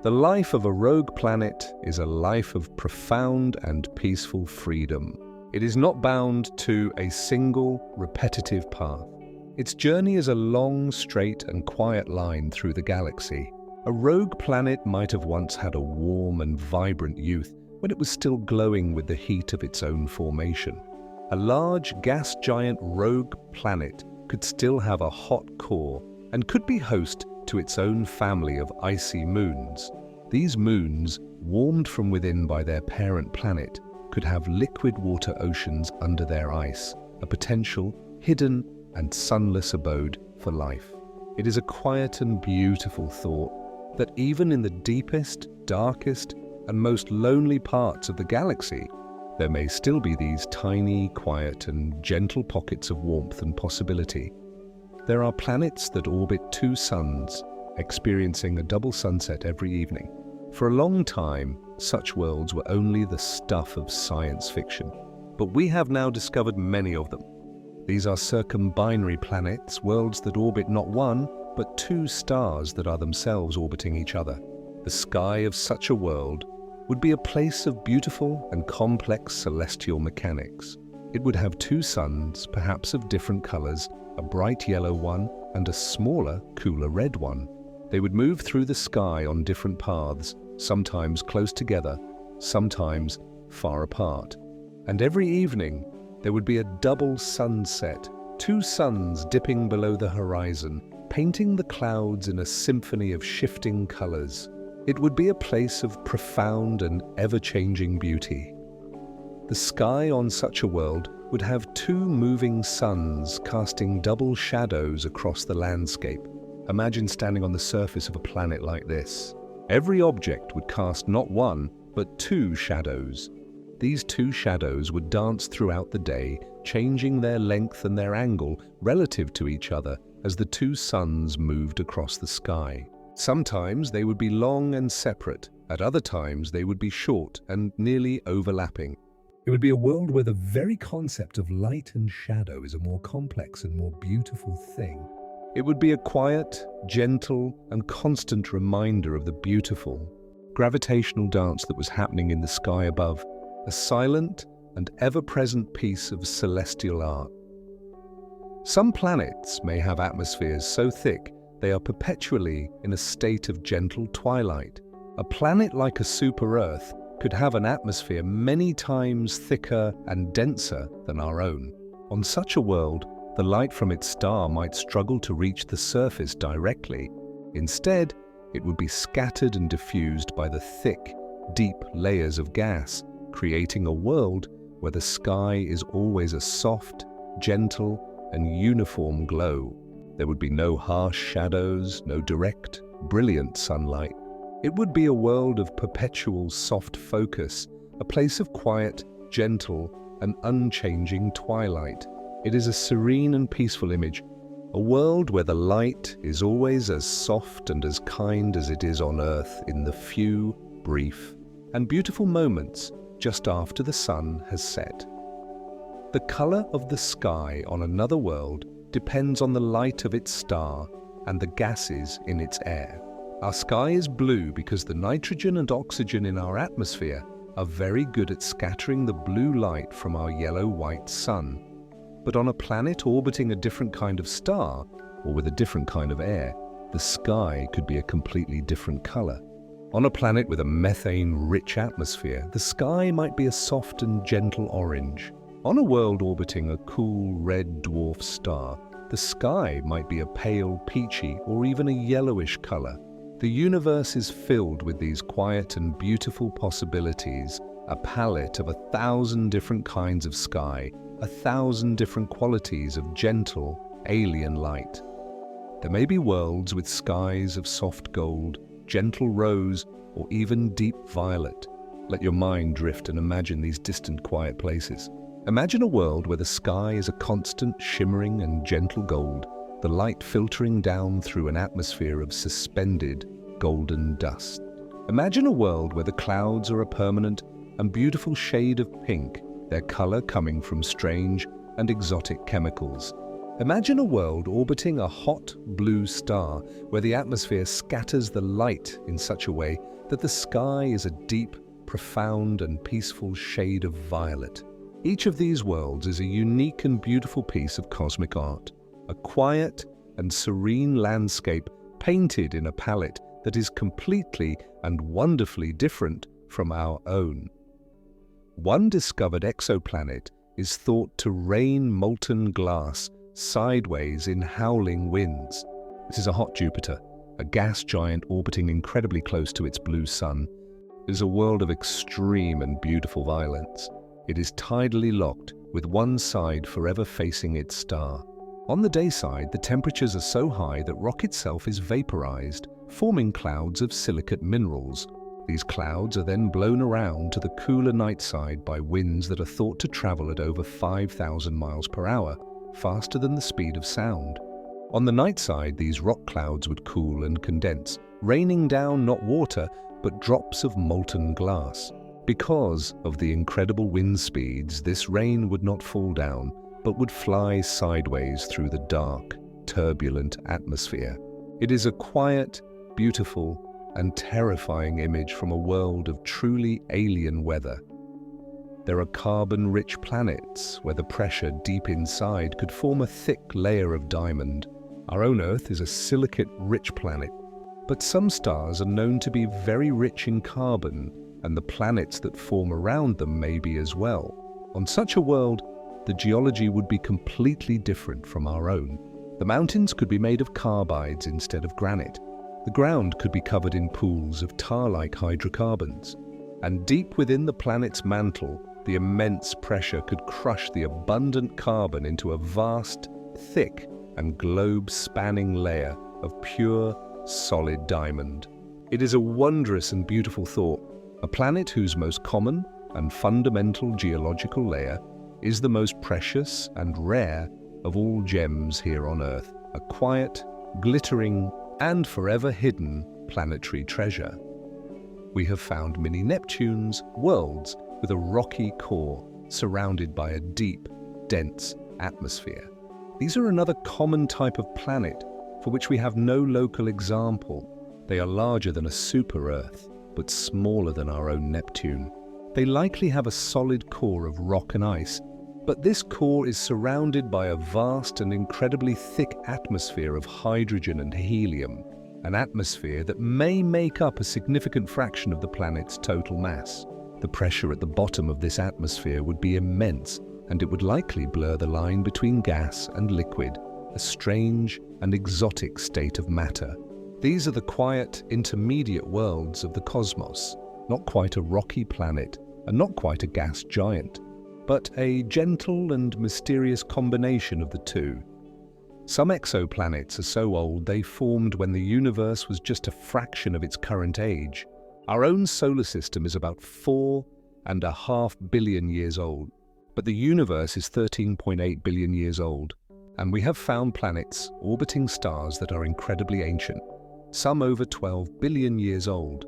The life of a rogue planet is a life of profound and peaceful freedom. It is not bound to a single, repetitive path. Its journey is a long, straight and quiet line through the galaxy. A rogue planet might have once had a warm and vibrant youth when it was still glowing with the heat of its own formation. A large gas giant rogue planet could still have a hot core and could be host to its own family of icy moons. These moons, warmed from within by their parent planet, could have liquid water oceans under their ice, a potential, hidden and sunless abode for life. It is a quiet and beautiful thought that even in the deepest, darkest and most lonely parts of the galaxy, there may still be these tiny, quiet and gentle pockets of warmth and possibility. There are planets that orbit two suns, experiencing a double sunset every evening. For a long time, such worlds were only the stuff of science fiction, but we have now discovered many of them. These are circumbinary planets, worlds that orbit not one, but two stars that are themselves orbiting each other. The sky of such a world would be a place of beautiful and complex celestial mechanics. It would have two suns, perhaps of different colors, a bright yellow one and a smaller, cooler red one. They would move through the sky on different paths, sometimes close together, sometimes far apart. And every evening, there would be a double sunset, two suns dipping below the horizon, painting the clouds in a symphony of shifting colors. It would be a place of profound and ever-changing beauty. The sky on such a world would have two moving suns casting double shadows across the landscape. Imagine standing on the surface of a planet like this. Every object would cast not one, but two shadows. These two shadows would dance throughout the day, changing their length and their angle relative to each other as the two suns moved across the sky. Sometimes they would be long and separate, at other times they would be short and nearly overlapping. It would be a world where the very concept of light and shadow is a more complex and more beautiful thing. It would be a quiet, gentle, and constant reminder of the beautiful, gravitational dance that was happening in the sky above, a silent and ever-present piece of celestial art. Some planets may have atmospheres so thick they are perpetually in a state of gentle twilight. A planet like a super-Earth could have an atmosphere many times thicker and denser than our own. On such a world, the light from its star might struggle to reach the surface directly. Instead, it would be scattered and diffused by the thick, deep layers of gas, creating a world where the sky is always a soft, gentle, and uniform glow. There would be no harsh shadows, no direct, brilliant sunlight. It would be a world of perpetual soft focus, a place of quiet, gentle, and unchanging twilight. It is a serene and peaceful image, a world where the light is always as soft and as kind as it is on Earth in the few, brief, and beautiful moments just after the sun has set. The color of the sky on another world depends on the light of its star and the gases in its air. Our sky is blue because the nitrogen and oxygen in our atmosphere are very good at scattering the blue light from our yellow-white sun. But on a planet orbiting a different kind of star, or with a different kind of air, the sky could be a completely different color. On a planet with a methane-rich atmosphere, the sky might be a soft and gentle orange. On a world orbiting a cool red dwarf star, the sky might be a pale peachy or even a yellowish color. The universe is filled with these quiet and beautiful possibilities, a palette of 1,000 different kinds of sky, 1,000 different qualities of gentle, alien light. There may be worlds with skies of soft gold, gentle rose, or even deep violet. Let your mind drift and imagine these distant, quiet places. Imagine a world where the sky is a constant, shimmering and gentle gold, the light filtering down through an atmosphere of suspended, golden dust. Imagine a world where the clouds are a permanent and beautiful shade of pink, their color coming from strange and exotic chemicals. Imagine a world orbiting a hot blue star where the atmosphere scatters the light in such a way that the sky is a deep, profound and peaceful shade of violet. Each of these worlds is a unique and beautiful piece of cosmic art. a quiet and serene landscape painted in a palette that is completely and wonderfully different from our own. One discovered exoplanet is thought to rain molten glass sideways in howling winds. This is a hot Jupiter, a gas giant orbiting incredibly close to its blue sun. It is a world of extreme and beautiful violence. It is tidally locked, with one side forever facing its star. On the day side, the temperatures are so high that rock itself is vaporized, forming clouds of silicate minerals. These clouds are then blown around to the cooler night side by winds that are thought to travel at over 5,000 miles per hour, faster than the speed of sound. On the night side, these rock clouds would cool and condense, raining down not water, but drops of molten glass. Because of the incredible wind speeds, this rain would not fall down, but would fly sideways through the dark, turbulent atmosphere. It is a quiet, beautiful, and terrifying image from a world of truly alien weather. There are carbon-rich planets where the pressure deep inside could form a thick layer of diamond. Our own Earth is a silicate-rich planet, but some stars are known to be very rich in carbon, and the planets that form around them may be as well. On such a world, the geology would be completely different from our own. The mountains could be made of carbides instead of granite. The ground could be covered in pools of tar-like hydrocarbons. And deep within the planet's mantle, the immense pressure could crush the abundant carbon into a vast, thick, and globe-spanning layer of pure, solid diamond. It is a wondrous and beautiful thought. A planet whose most common and fundamental geological layer is the most precious and rare of all gems here on Earth, a quiet, glittering, and forever hidden planetary treasure. We have found mini-Neptunes, worlds with a rocky core surrounded by a deep, dense atmosphere. These are another common type of planet for which we have no local example. They are larger than a super-Earth, but smaller than our own Neptune. They likely have a solid core of rock and ice, but this core is surrounded by a vast and incredibly thick atmosphere of hydrogen and helium, an atmosphere that may make up a significant fraction of the planet's total mass. The pressure at the bottom of this atmosphere would be immense, and it would likely blur the line between gas and liquid, a strange and exotic state of matter. These are the quiet, intermediate worlds of the cosmos, not quite a rocky planet and not quite a gas giant, but a gentle and mysterious combination of the two. Some exoplanets are so old they formed when the universe was just a fraction of its current age. Our own solar system is about 4.5 billion years old, but the universe is 13.8 billion years old, and we have found planets orbiting stars that are incredibly ancient, some over 12 billion years old.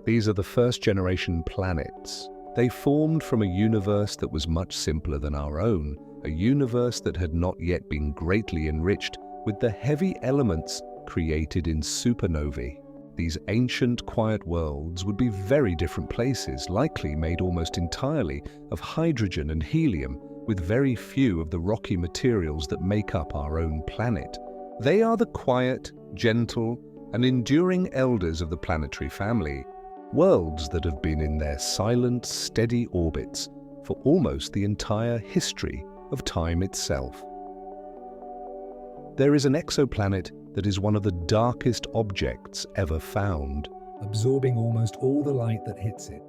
These are the first-generation planets. They formed from a universe that was much simpler than our own, a universe that had not yet been greatly enriched with the heavy elements created in supernovae. These ancient, quiet worlds would be very different places, likely made almost entirely of hydrogen and helium, with very few of the rocky materials that make up our own planet. They are the quiet, gentle, and enduring elders of the planetary family, worlds that have been in their silent, steady orbits for almost the entire history of time itself. There is an exoplanet that is one of the darkest objects ever found, absorbing almost all the light that hits it.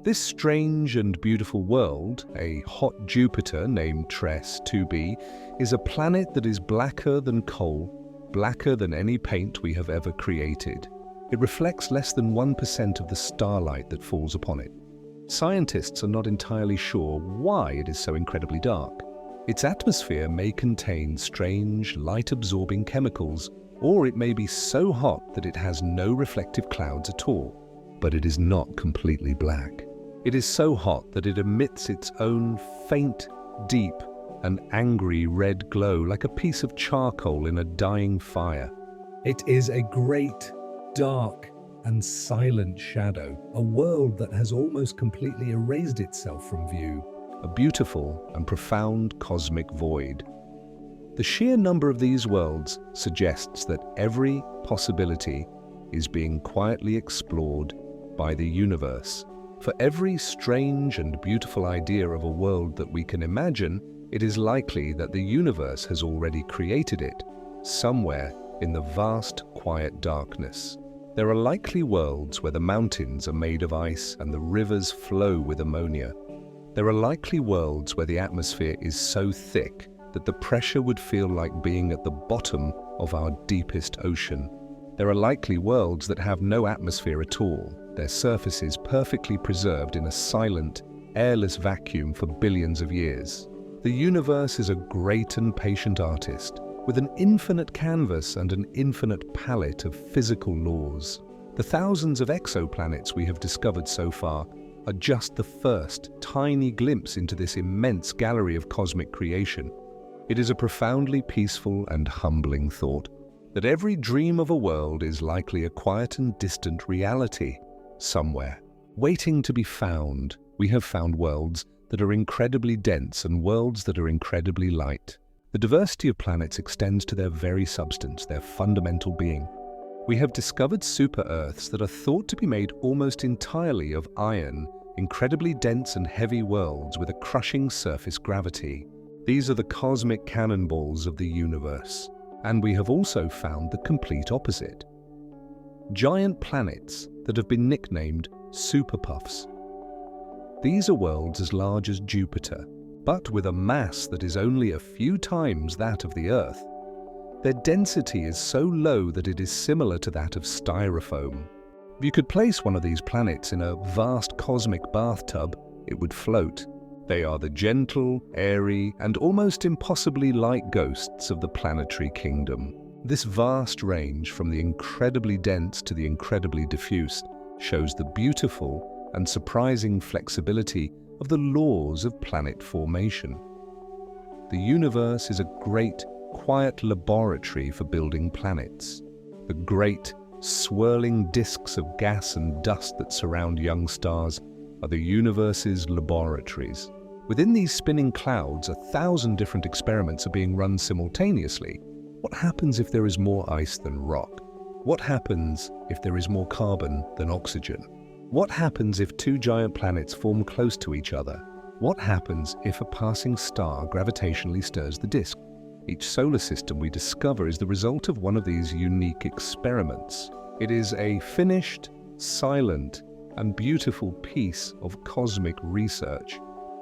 This strange and beautiful world, a hot Jupiter named TRES 2b, is a planet that is blacker than coal, blacker than any paint we have ever created. It reflects less than 1% of the starlight that falls upon it. Scientists are not entirely sure why it is so incredibly dark. Its atmosphere may contain strange, light-absorbing chemicals, or it may be so hot that it has no reflective clouds at all. But it is not completely black. It is so hot that it emits its own faint, deep, and angry red glow like a piece of charcoal in a dying fire. It is a great, dark, and silent shadow, a world that has almost completely erased itself from view, a beautiful and profound cosmic void. The sheer number of these worlds suggests that every possibility is being quietly explored by the universe. For every strange and beautiful idea of a world that we can imagine, it is likely that the universe has already created it, somewhere in the vast, quiet darkness. There are likely worlds where the mountains are made of ice and the rivers flow with ammonia. There are likely worlds where the atmosphere is so thick that the pressure would feel like being at the bottom of our deepest ocean. There are likely worlds that have no atmosphere at all, their surfaces perfectly preserved in a silent, airless vacuum for billions of years. The universe is a great and patient artist, with an infinite canvas and an infinite palette of physical laws. The thousands of exoplanets we have discovered so far are just the first tiny glimpse into this immense gallery of cosmic creation. It is a profoundly peaceful and humbling thought that every dream of a world is likely a quiet and distant reality somewhere, waiting to be found. We have found worlds that are incredibly dense and worlds that are incredibly light. The diversity of planets extends to their very substance, their fundamental being. We have discovered super-Earths that are thought to be made almost entirely of iron, incredibly dense and heavy worlds with a crushing surface gravity. These are the cosmic cannonballs of the universe. And we have also found the complete opposite. Giant planets that have been nicknamed superpuffs. These are worlds as large as Jupiter, but with a mass that is only a few times that of the Earth. Their density is so low that it is similar to that of styrofoam. If you could place one of these planets in a vast cosmic bathtub, it would float. They are the gentle, airy, and almost impossibly light ghosts of the planetary kingdom. This vast range, from the incredibly dense to the incredibly diffuse, shows the beautiful and surprising flexibility of the laws of planet formation. The universe is a great, quiet laboratory for building planets. The great, swirling disks of gas and dust that surround young stars are the universe's laboratories. Within these spinning clouds, 1,000 different experiments are being run simultaneously. What happens if there is more ice than rock? What happens if there is more carbon than oxygen? What happens if two giant planets form close to each other? What happens if a passing star gravitationally stirs the disk? Each solar system we discover is the result of one of these unique experiments. It is a finished, silent, and beautiful piece of cosmic research.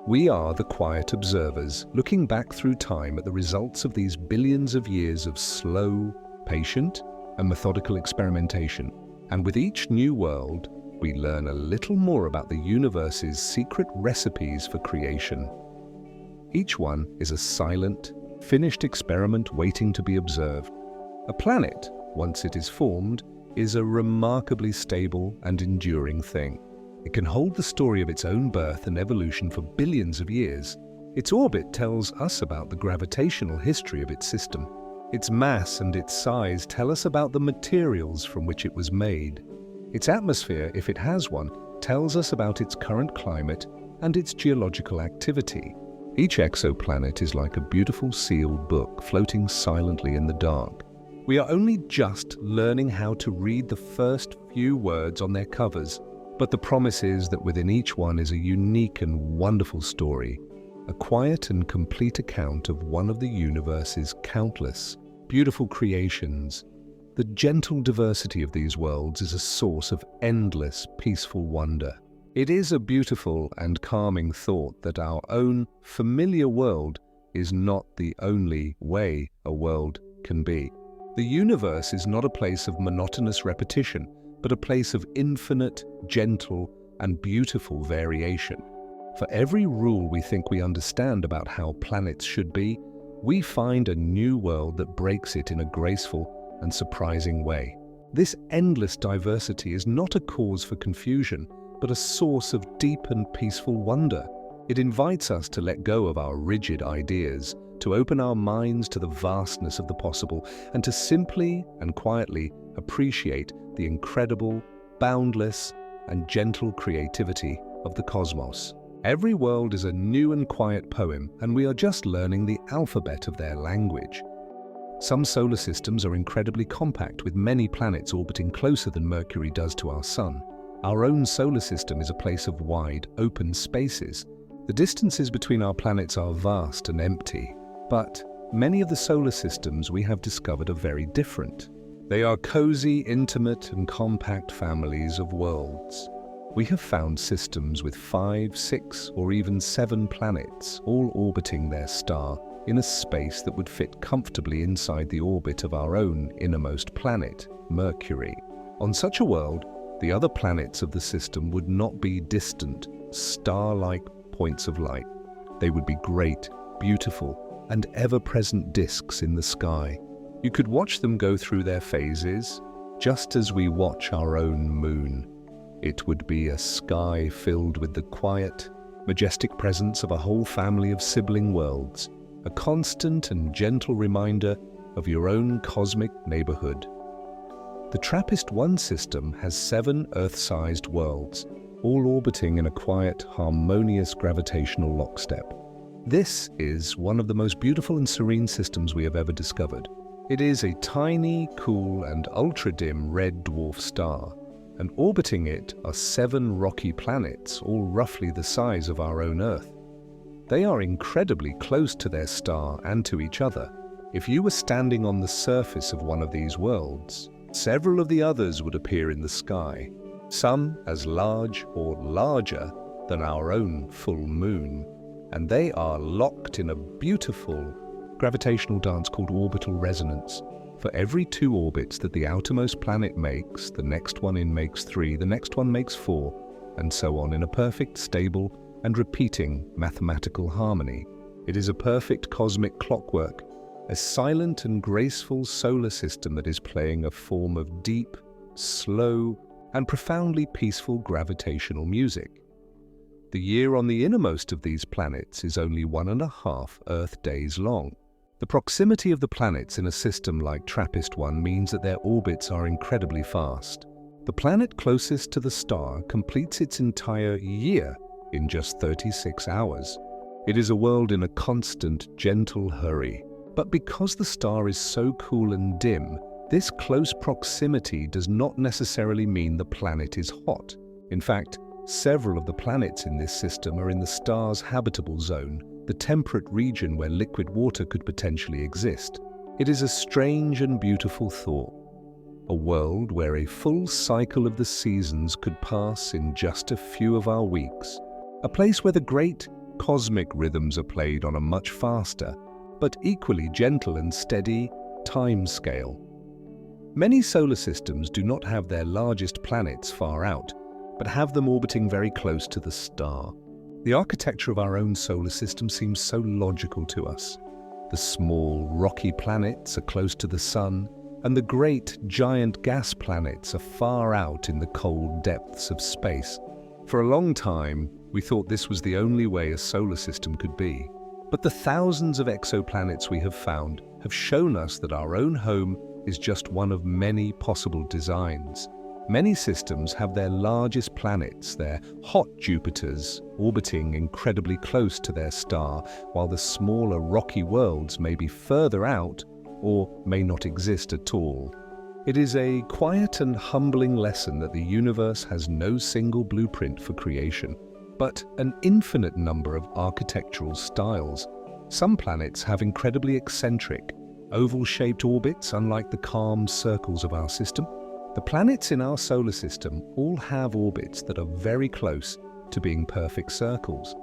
We are the quiet observers, looking back through time at the results of these billions of years of slow, patient, and methodical experimentation. And with each new world, we learn a little more about the universe's secret recipes for creation. Each one is a silent, finished experiment waiting to be observed. A planet, once it is formed, is a remarkably stable and enduring thing. It can hold the story of its own birth and evolution for billions of years. Its orbit tells us about the gravitational history of its system. Its mass and its size tell us about the materials from which it was made. Its atmosphere, if it has one, tells us about its current climate and its geological activity. Each exoplanet is like a beautiful sealed book floating silently in the dark. We are only just learning how to read the first few words on their covers, but the promise is that within each one is a unique and wonderful story, a quiet and complete account of one of the universe's countless, beautiful creations. The gentle diversity of these worlds is a source of endless, peaceful wonder. It is a beautiful and calming thought that our own familiar world is not the only way a world can be. The universe is not a place of monotonous repetition, but a place of infinite, gentle, and beautiful variation. For every rule we think we understand about how planets should be, we find a new world that breaks it in a graceful and surprising way. This endless diversity is not a cause for confusion, but a source of deep and peaceful wonder. It invites us to let go of our rigid ideas, to open our minds to the vastness of the possible, and to simply and quietly appreciate the incredible, boundless, and gentle creativity of the cosmos. Every world is a new and quiet poem, and we are just learning the alphabet of their language. Some solar systems are incredibly compact, with many planets orbiting closer than Mercury does to our Sun. Our own solar system is a place of wide, open spaces. The distances between our planets are vast and empty, but many of the solar systems we have discovered are very different. They are cozy, intimate, and compact families of worlds. We have found systems with 5, 6, or even 7 planets, all orbiting their star in a space that would fit comfortably inside the orbit of our own innermost planet, Mercury. On such a world, the other planets of the system would not be distant, star-like points of light. They would be great, beautiful, and ever-present disks in the sky. You could watch them go through their phases, just as we watch our own moon. It would be a sky filled with the quiet, majestic presence of a whole family of sibling worlds, a constant and gentle reminder of your own cosmic neighborhood. The TRAPPIST-1 system has 7 Earth-sized worlds, all orbiting in a quiet, harmonious gravitational lockstep. This is one of the most beautiful and serene systems we have ever discovered. It is a tiny, cool, and ultra-dim red dwarf star, and orbiting it are 7 rocky planets, all roughly the size of our own Earth. They are incredibly close to their star and to each other. If you were standing on the surface of one of these worlds, several of the others would appear in the sky, some as large or larger than our own full moon, and they are locked in a beautiful gravitational dance called orbital resonance. For every 2 orbits that the outermost planet makes, the next one in makes 3, the next one makes 4, and so on in a perfect, stable, and repeating mathematical harmony. It is a perfect cosmic clockwork, a silent and graceful solar system that is playing a form of deep, slow, and profoundly peaceful gravitational music. The year on the innermost of these planets is only 1.5 Earth days long. The proximity of the planets in a system like TRAPPIST-1 means that their orbits are incredibly fast. The planet closest to the star completes its entire year in just 36 hours. It is a world in a constant, gentle hurry. But because the star is so cool and dim, this close proximity does not necessarily mean the planet is hot. In fact, several of the planets in this system are in the star's habitable zone, the temperate region where liquid water could potentially exist. It is a strange and beautiful thought. A world where a full cycle of the seasons could pass in just a few of our weeks. A place where the great cosmic rhythms are played on a much faster, but equally gentle and steady time scale. Many solar systems do not have their largest planets far out, but have them orbiting very close to the star. The architecture of our own solar system seems so logical to us. The small, rocky planets are close to the Sun, and the great, giant gas planets are far out in the cold depths of space. For a long time, we thought this was the only way a solar system could be. But the thousands of exoplanets we have found have shown us that our own home is just one of many possible designs. Many systems have their largest planets, their hot Jupiters, orbiting incredibly close to their star, while the smaller rocky worlds may be further out or may not exist at all. It is a quiet and humbling lesson that the universe has no single blueprint for creation, but an infinite number of architectural styles. Some planets have incredibly eccentric, oval-shaped orbits, unlike the calm circles of our system. The planets in our solar system all have orbits that are very close to being perfect circles.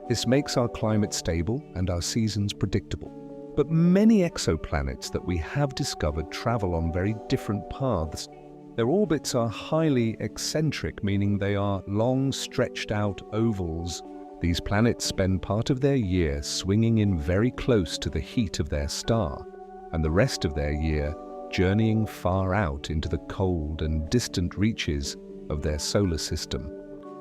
This makes our climate stable and our seasons predictable. But many exoplanets that we have discovered travel on very different paths. Their orbits are highly eccentric, meaning they are long, stretched-out ovals. These planets spend part of their year swinging in very close to the heat of their star, and the rest of their year journeying far out into the cold and distant reaches of their solar system.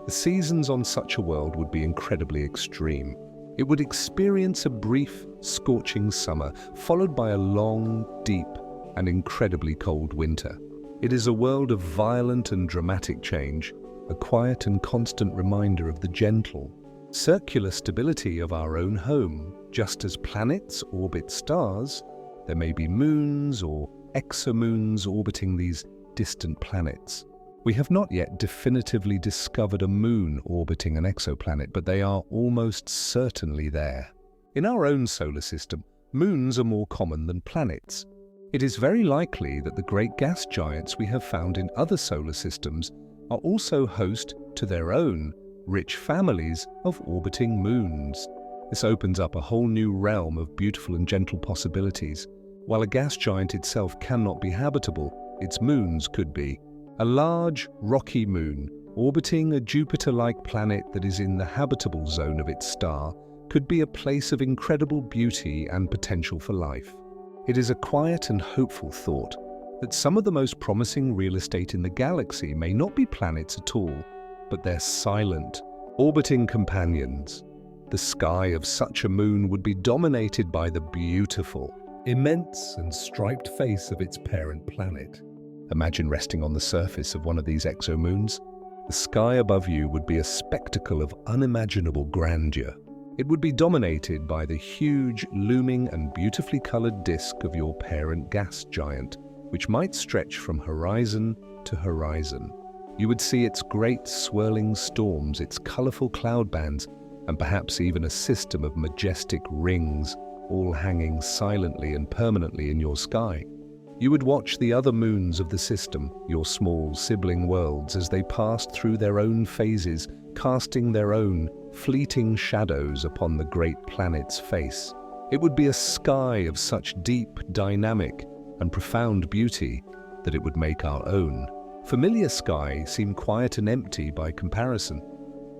The seasons on such a world would be incredibly extreme. It would experience a brief, scorching summer, followed by a long, deep, and incredibly cold winter. It is a world of violent and dramatic change, a quiet and constant reminder of the gentle, circular stability of our own home. Just as planets orbit stars, there may be moons or exomoons orbiting these distant planets. We have not yet definitively discovered a moon orbiting an exoplanet, but they are almost certainly there. In our own solar system, moons are more common than planets. It is very likely that the great gas giants we have found in other solar systems are also host to their own rich families of orbiting moons. This opens up a whole new realm of beautiful and gentle possibilities. While a gas giant itself cannot be habitable, its moons could be. A large, rocky moon orbiting a Jupiter-like planet that is in the habitable zone of its star could be a place of incredible beauty and potential for life. It is a quiet and hopeful thought that some of the most promising real estate in the galaxy may not be planets at all, but their silent, orbiting companions. The sky of such a moon would be dominated by the beautiful, immense and striped face of its parent planet. Imagine resting on the surface of one of these exomoons. The sky above you would be a spectacle of unimaginable grandeur. It would be dominated by the huge, looming and beautifully colored disk of your parent gas giant, which might stretch from horizon to horizon. You would see its great swirling storms, its colorful cloud bands, and perhaps even a system of majestic rings, all hanging silently and permanently in your sky. You would watch the other moons of the system, your small sibling worlds, as they passed through their own phases, casting their own fleeting shadows upon the great planet's face. It would be a sky of such deep, dynamic, and profound beauty that it would make our own familiar sky seem quiet and empty by comparison.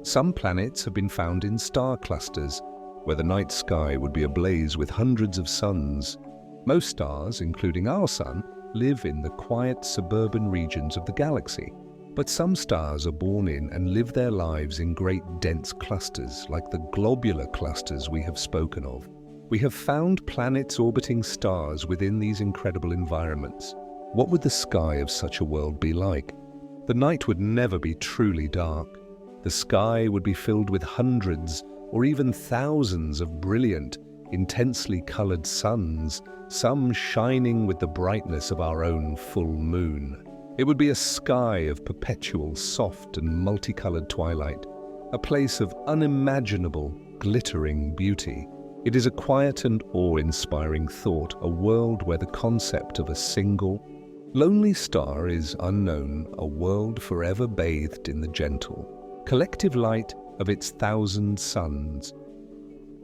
Some planets have been found in star clusters, where the night sky would be ablaze with hundreds of suns. Most stars, including our Sun, live in the quiet suburban regions of the galaxy. But some stars are born in and live their lives in great dense clusters, like the globular clusters we have spoken of. We have found planets orbiting stars within these incredible environments. What would the sky of such a world be like? The night would never be truly dark. The sky would be filled with hundreds or even thousands of brilliant, intensely colored suns, some shining with the brightness of our own full moon. It would be a sky of perpetual, soft and multicolored twilight, a place of unimaginable, glittering beauty. It is a quiet and awe-inspiring thought, a world where the concept of a single, lonely star is unknown, a world forever bathed in the gentle, collective light of its thousand suns.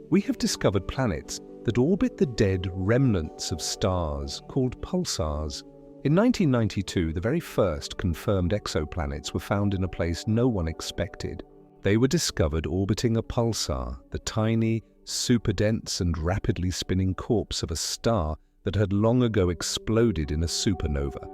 We have discovered planets that orbit the dead remnants of stars, called pulsars. In 1992, the very first confirmed exoplanets were found in a place no one expected. They were discovered orbiting a pulsar, the tiny, super-dense and rapidly spinning corpse of a star that had long ago exploded in a supernova.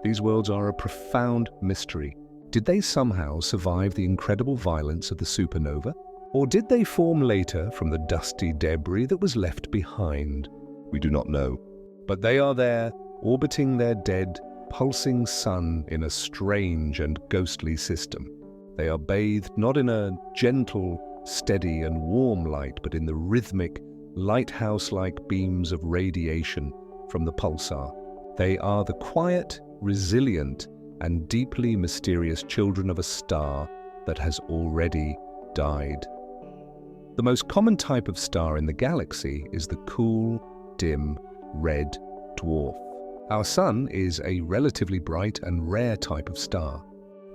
These worlds are a profound mystery. Did they somehow survive the incredible violence of the supernova? Or did they form later from the dusty debris that was left behind? We do not know. But they are there, orbiting their dead, pulsing sun in a strange and ghostly system. They are bathed not in a gentle, steady and warm light, but in the rhythmic, lighthouse-like beams of radiation from the pulsar. They are the quiet, resilient, and deeply mysterious children of a star that has already died. The most common type of star in the galaxy is the cool, dim, red dwarf. Our Sun is a relatively bright and rare type of star.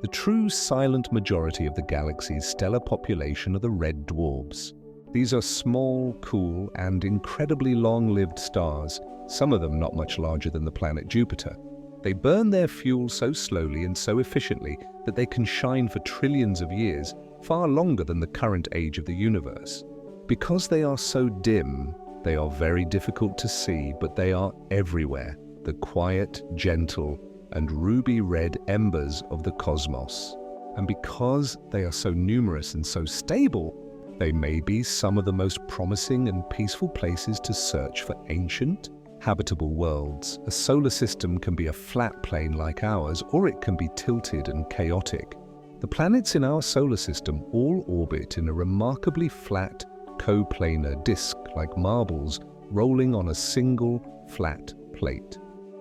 The true silent majority of the galaxy's stellar population are the red dwarfs. These are small, cool, and incredibly long-lived stars, some of them not much larger than the planet Jupiter. They burn their fuel so slowly and so efficiently that they can shine for trillions of years, far longer than the current age of the universe. Because they are so dim, they are very difficult to see, but they are everywhere, the quiet, gentle, and ruby-red embers of the cosmos. And because they are so numerous and so stable, they may be some of the most promising and peaceful places to search for ancient, habitable worlds. A solar system can be a flat plane like ours, or it can be tilted and chaotic. The planets in our solar system all orbit in a remarkably flat, coplanar disk like marbles rolling on a single, flat plate.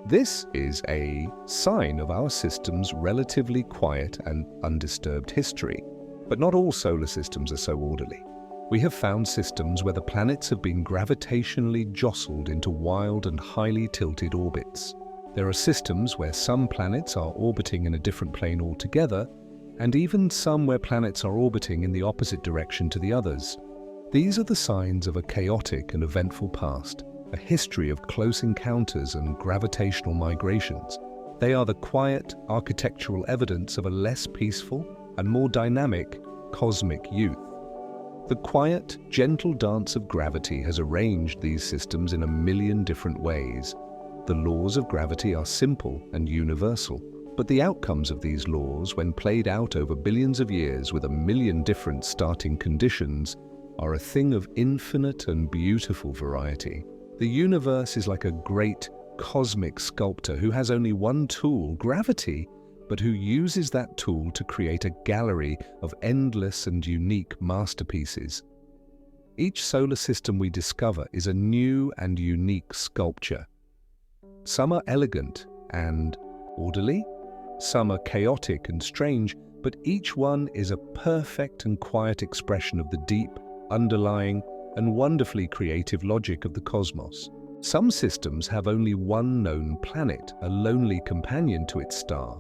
This is a sign of our system's relatively quiet and undisturbed history. But not all solar systems are so orderly. We have found systems where the planets have been gravitationally jostled into wild and highly tilted orbits. There are systems where some planets are orbiting in a different plane altogether, and even some where planets are orbiting in the opposite direction to the others. These are the signs of a chaotic and eventful past, a history of close encounters and gravitational migrations. They are the quiet, architectural evidence of a less peaceful and more dynamic cosmic youth. The quiet, gentle dance of gravity has arranged these systems in a million different ways. The laws of gravity are simple and universal, but the outcomes of these laws, when played out over billions of years with a million different starting conditions, are a thing of infinite and beautiful variety. The universe is like a great cosmic sculptor who has only one tool, gravity, but who uses that tool to create a gallery of endless and unique masterpieces. Each solar system we discover is a new and unique sculpture. Some are elegant and orderly, some are chaotic and strange, but each one is a perfect and quiet expression of the deep, underlying, and wonderfully creative logic of the cosmos. Some systems have only one known planet, a lonely companion to its star.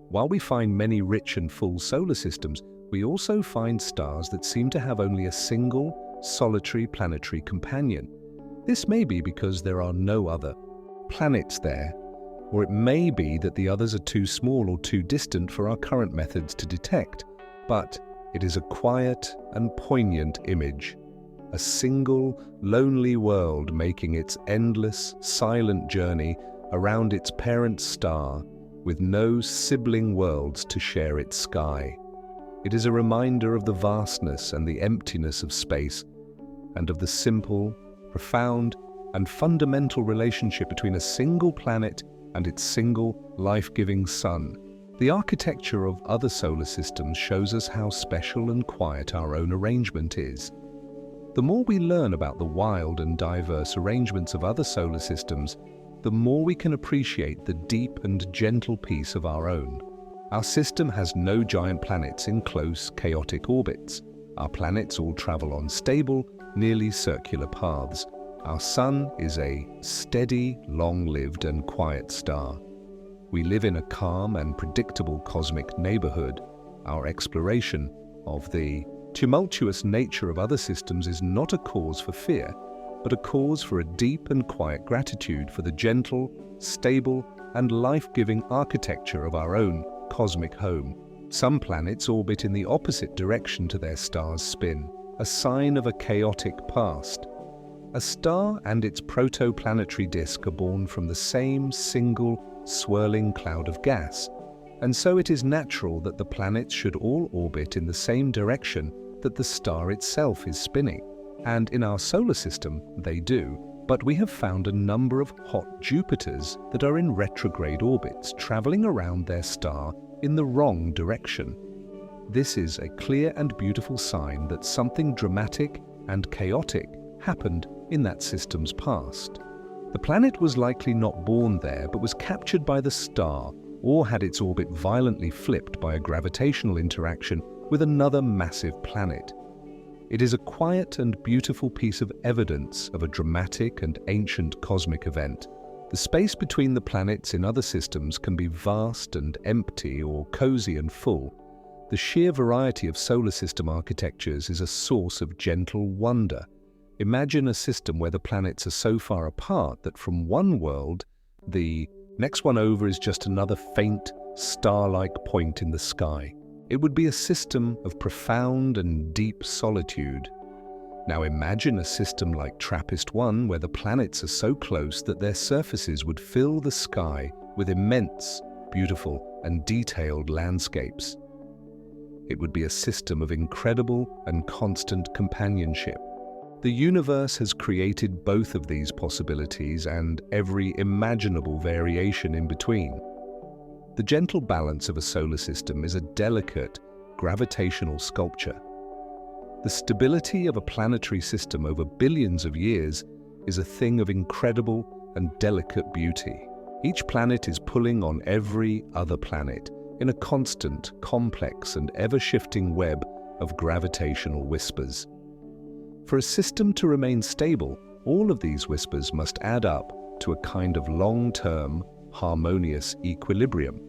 While we find many rich and full solar systems, we also find stars that seem to have only a single, solitary planetary companion. This may be because there are no other planets there, or it may be that the others are too small or too distant for our current methods to detect. But it is a quiet and poignant image, a single, lonely world making its endless, silent journey around its parent star with no sibling worlds to share its sky. It is a reminder of the vastness and the emptiness of space, and of the simple, profound, and fundamental relationship between a single planet and its single, life-giving sun. The architecture of other solar systems shows us how special and quiet our own arrangement is. The more we learn about the wild and diverse arrangements of other solar systems, the more we can appreciate the deep and gentle peace of our own. Our system has no giant planets in close, chaotic orbits. Our planets all travel on stable, nearly circular paths. Our sun is a steady, long-lived and quiet star. We live in a calm and predictable cosmic neighborhood. Our exploration of the tumultuous nature of other systems is not a cause for fear, but a cause for a deep and quiet gratitude for the gentle, stable, and life-giving architecture of our own cosmic home. Some planets orbit in the opposite direction to their star's spin, a sign of a chaotic past. A star and its protoplanetary disk are born from the same single, swirling cloud of gas, and so it is natural that the planets should all orbit in the same direction that the star itself is spinning. And in our solar system, they do, but we have found a number of hot Jupiters that are in retrograde orbits, traveling around their star in the wrong direction. This is a clear and beautiful sign that something dramatic and chaotic happened in that system's past. The planet was likely not born there, but was captured by the star, or had its orbit violently flipped by a gravitational interaction with another massive planet. It is a quiet and beautiful piece of evidence of a dramatic and ancient cosmic event. The space between the planets in other systems can be vast and empty, or cozy and full. The sheer variety of solar system architectures is a source of gentle wonder. Imagine a system where the planets are so far apart that from one world, the next one over is just another faint, star-like point in the sky. It would be a system of profound and deep solitude. Now imagine a system like TRAPPIST-1 where the planets are so close that their surfaces would fill the sky with immense, beautiful, and detailed landscapes. It would be a system of incredible and constant companionship. The universe has created both of these possibilities and every imaginable variation in between. The gentle balance of a solar system is a delicate gravitational sculpture. The stability of a planetary system over billions of years is a thing of incredible and delicate beauty. Each planet is pulling on every other planet in a constant, complex, and ever-shifting web of gravitational whispers. For a system to remain stable, all of these whispers must add up to a kind of long-term, harmonious equilibrium.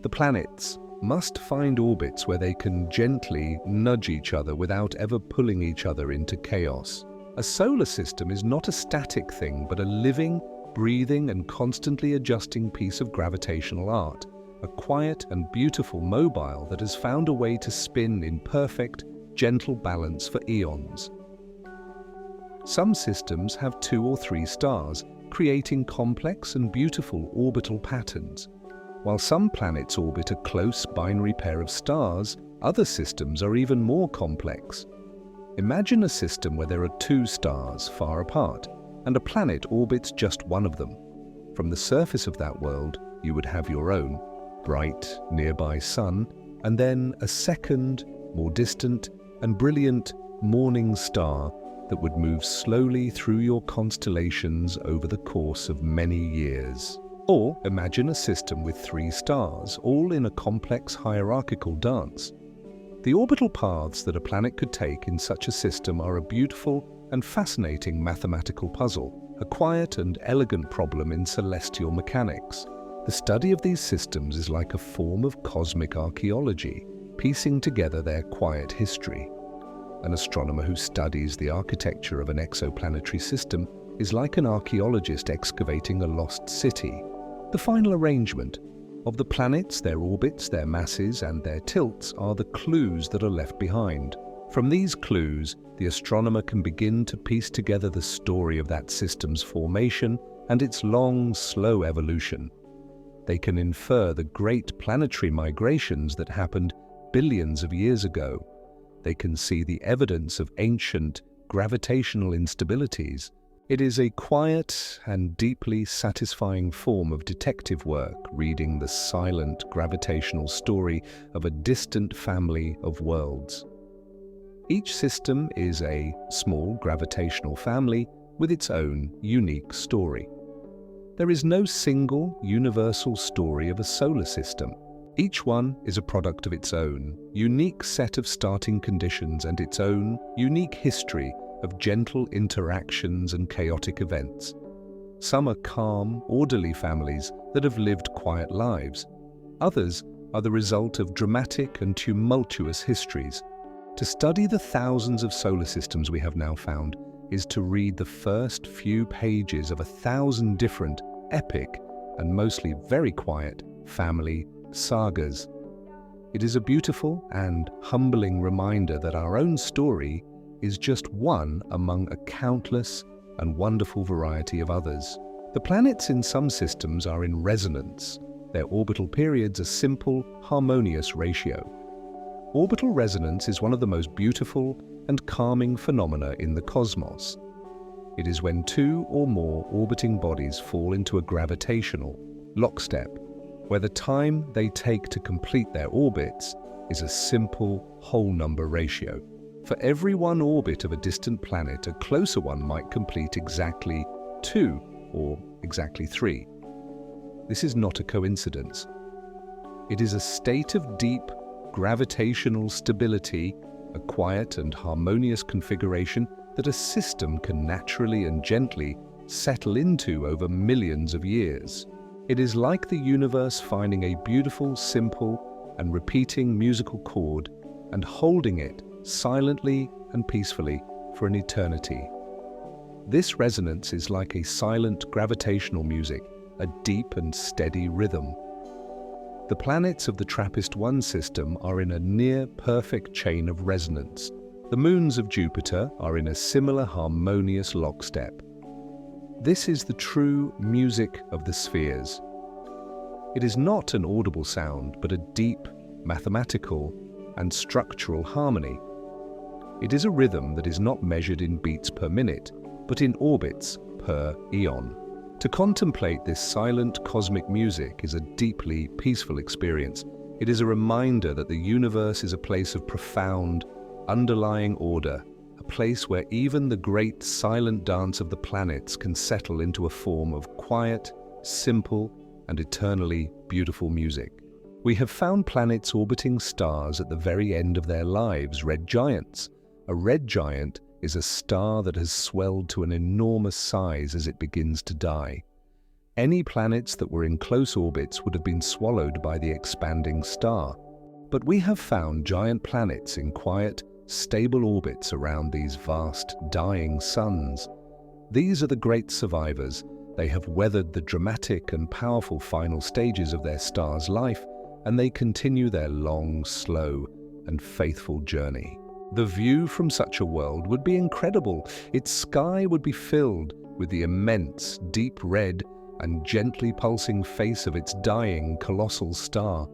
The planets must find orbits where they can gently nudge each other without ever pulling each other into chaos. A solar system is not a static thing, but a living, breathing, and constantly adjusting piece of gravitational art, a quiet and beautiful mobile that has found a way to spin in perfect, gentle balance for eons. Some systems have 2 or 3 stars, creating complex and beautiful orbital patterns. While some planets orbit a close binary pair of stars, other systems are even more complex. Imagine a system where there are 2 stars far apart, and a planet orbits just one of them. From the surface of that world, you would have your own bright, nearby sun, and then a second, more distant and brilliant morning star that would move slowly through your constellations over the course of many years. Or imagine a system with 3 stars, all in a complex hierarchical dance. The orbital paths that a planet could take in such a system are a beautiful and fascinating mathematical puzzle, a quiet and elegant problem in celestial mechanics. The study of these systems is like a form of cosmic archaeology, piecing together their quiet history. An astronomer who studies the architecture of an exoplanetary system is like an archaeologist excavating a lost city. The final arrangement of the planets, their orbits, their masses, and their tilts are the clues that are left behind. From these clues, the astronomer can begin to piece together the story of that system's formation and its long, slow evolution. They can infer the great planetary migrations that happened billions of years ago. They can see the evidence of ancient gravitational instabilities. It is a quiet and deeply satisfying form of detective work, reading the silent gravitational story of a distant family of worlds. Each system is a small gravitational family with its own unique story. There is no single, universal story of a solar system. Each one is a product of its own unique set of starting conditions and its own unique history of gentle interactions and chaotic events. Some are calm, orderly families that have lived quiet lives. Others are the result of dramatic and tumultuous histories. To study the thousands of solar systems we have now found is to read the first few pages of 1,000 different, epic, and mostly very quiet family sagas. It is a beautiful and humbling reminder that our own story is just one among a countless and wonderful variety of others. The planets in some systems are in resonance. Their orbital periods are simple, harmonious ratio. Orbital resonance is one of the most beautiful and calming phenomena in the cosmos. It is when 2 or more orbiting bodies fall into a gravitational lockstep, where the time they take to complete their orbits is a simple whole number ratio. For every one orbit of a distant planet, a closer one might complete exactly 2 or exactly 3. This is not a coincidence. It is a state of deep gravitational stability, a quiet and harmonious configuration that a system can naturally and gently settle into over millions of years. It is like the universe finding a beautiful, simple, and repeating musical chord and holding it silently and peacefully for an eternity. This resonance is like a silent gravitational music, a deep and steady rhythm. The planets of the TRAPPIST-1 system are in a near-perfect chain of resonance. The moons of Jupiter are in a similar harmonious lockstep. This is the true music of the spheres. It is not an audible sound, but a deep, mathematical, and structural harmony. It is a rhythm that is not measured in beats per minute, but in orbits per eon. To contemplate this silent cosmic music is a deeply peaceful experience. It is a reminder that the universe is a place of profound, underlying order, a place where even the great silent dance of the planets can settle into a form of quiet, simple, and eternally beautiful music. We have found planets orbiting stars at the very end of their lives, red giants. A red giant is a star that has swelled to an enormous size as it begins to die. Any planets that were in close orbits would have been swallowed by the expanding star. But we have found giant planets in quiet, stable orbits around these vast, dying suns. These are the great survivors. They have weathered the dramatic and powerful final stages of their star's life, and they continue their long, slow, and faithful journey. The view from such a world would be incredible. Its sky would be filled with the immense, deep red and gently pulsing face of its dying, colossal star.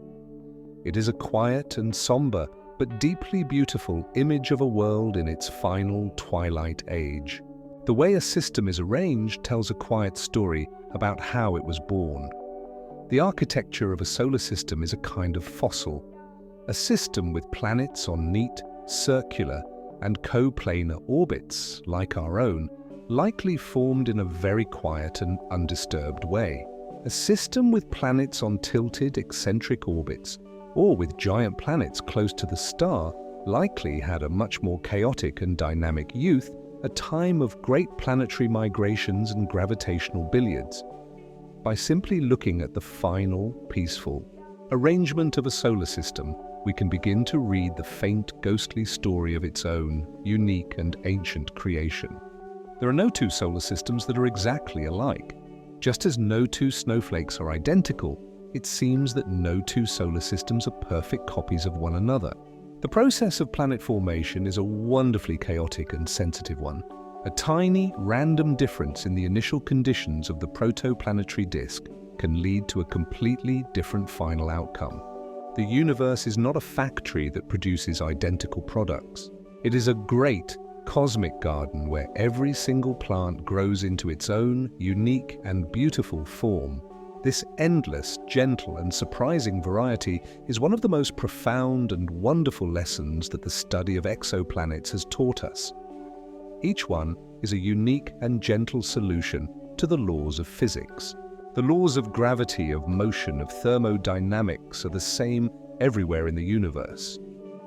It is a quiet and somber, but deeply beautiful image of a world in its final twilight age. The way a system is arranged tells a quiet story about how it was born. The architecture of a solar system is a kind of fossil, a system with planets on neat, circular, and coplanar orbits like our own, likely formed in a very quiet and undisturbed way. A system with planets on tilted, eccentric orbits, or with giant planets close to the star, likely had a much more chaotic and dynamic youth, a time of great planetary migrations and gravitational billiards. By simply looking at the final, peaceful arrangement of a solar system, we can begin to read the faint, ghostly story of its own, unique and ancient creation. There are no two solar systems that are exactly alike. Just as no two snowflakes are identical, it seems that no two solar systems are perfect copies of one another. The process of planet formation is a wonderfully chaotic and sensitive one. A tiny, random difference in the initial conditions of the protoplanetary disk can lead to a completely different final outcome. The universe is not a factory that produces identical products. It is a great, cosmic garden where every single plant grows into its own unique and beautiful form. This endless, gentle, and surprising variety is one of the most profound and wonderful lessons that the study of exoplanets has taught us. Each one is a unique and gentle solution to the laws of physics. The laws of gravity, of motion, of thermodynamics are the same everywhere in the universe.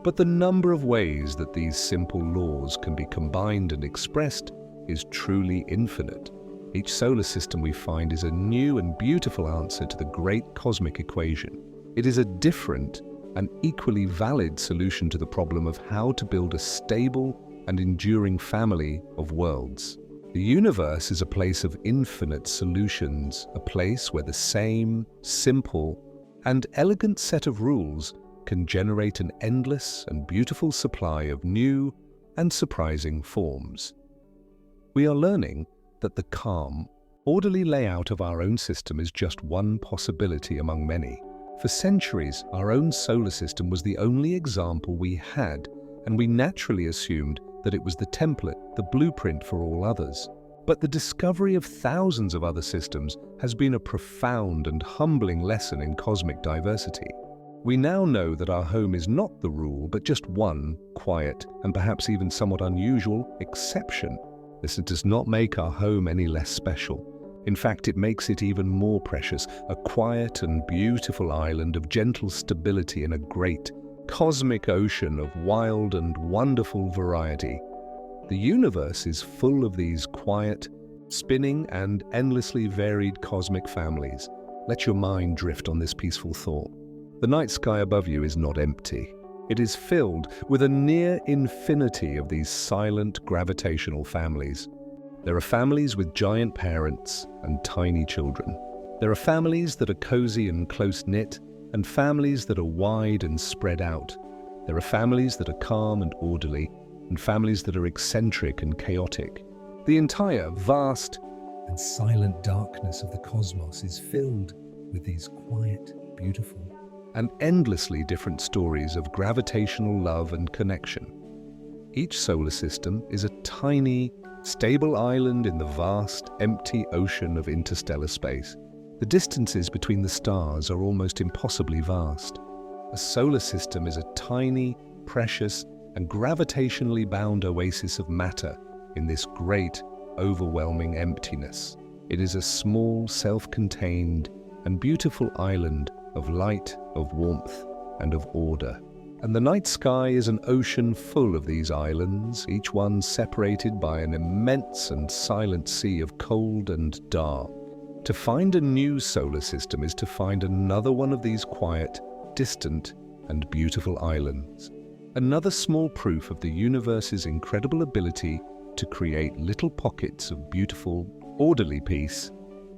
But the number of ways that these simple laws can be combined and expressed is truly infinite. Each solar system we find is a new and beautiful answer to the great cosmic equation. It is a different and equally valid solution to the problem of how to build a stable and enduring family of worlds. The universe is a place of infinite solutions, a place where the same, simple, and elegant set of rules can generate an endless and beautiful supply of new and surprising forms. We are learning that the calm, orderly layout of our own system is just one possibility among many. For centuries, our own solar system was the only example we had, and we naturally assumed that it was the template, the blueprint for all others. But the discovery of thousands of other systems has been a profound and humbling lesson in cosmic diversity. We now know that our home is not the rule, but just one quiet and perhaps even somewhat unusual exception. This does not make our home any less special. In fact, it makes it even more precious, a quiet and beautiful island of gentle stability in a great, cosmic ocean of wild and wonderful variety. The universe is full of these quiet, spinning and endlessly varied cosmic families. Let your mind drift on this peaceful thought. The night sky above you is not empty. It is filled with a near infinity of these silent gravitational families. There are families with giant parents and tiny children. There are families that are cozy and close-knit, and families that are wide and spread out. There are families that are calm and orderly, and families that are eccentric and chaotic. The entire vast and silent darkness of the cosmos is filled with these quiet, beautiful, and endlessly different stories of gravitational love and connection. Each solar system is a tiny, stable island in the vast, empty ocean of interstellar space. The distances between the stars are almost impossibly vast. A solar system is a tiny, precious, and gravitationally bound oasis of matter in this great, overwhelming emptiness. It is a small, self-contained, and beautiful island of light, of warmth, and of order. And the night sky is an ocean full of these islands, each one separated by an immense and silent sea of cold and dark. To find a new solar system is to find another one of these quiet, distant, and beautiful islands. Another small proof of the universe's incredible ability to create little pockets of beautiful, orderly peace.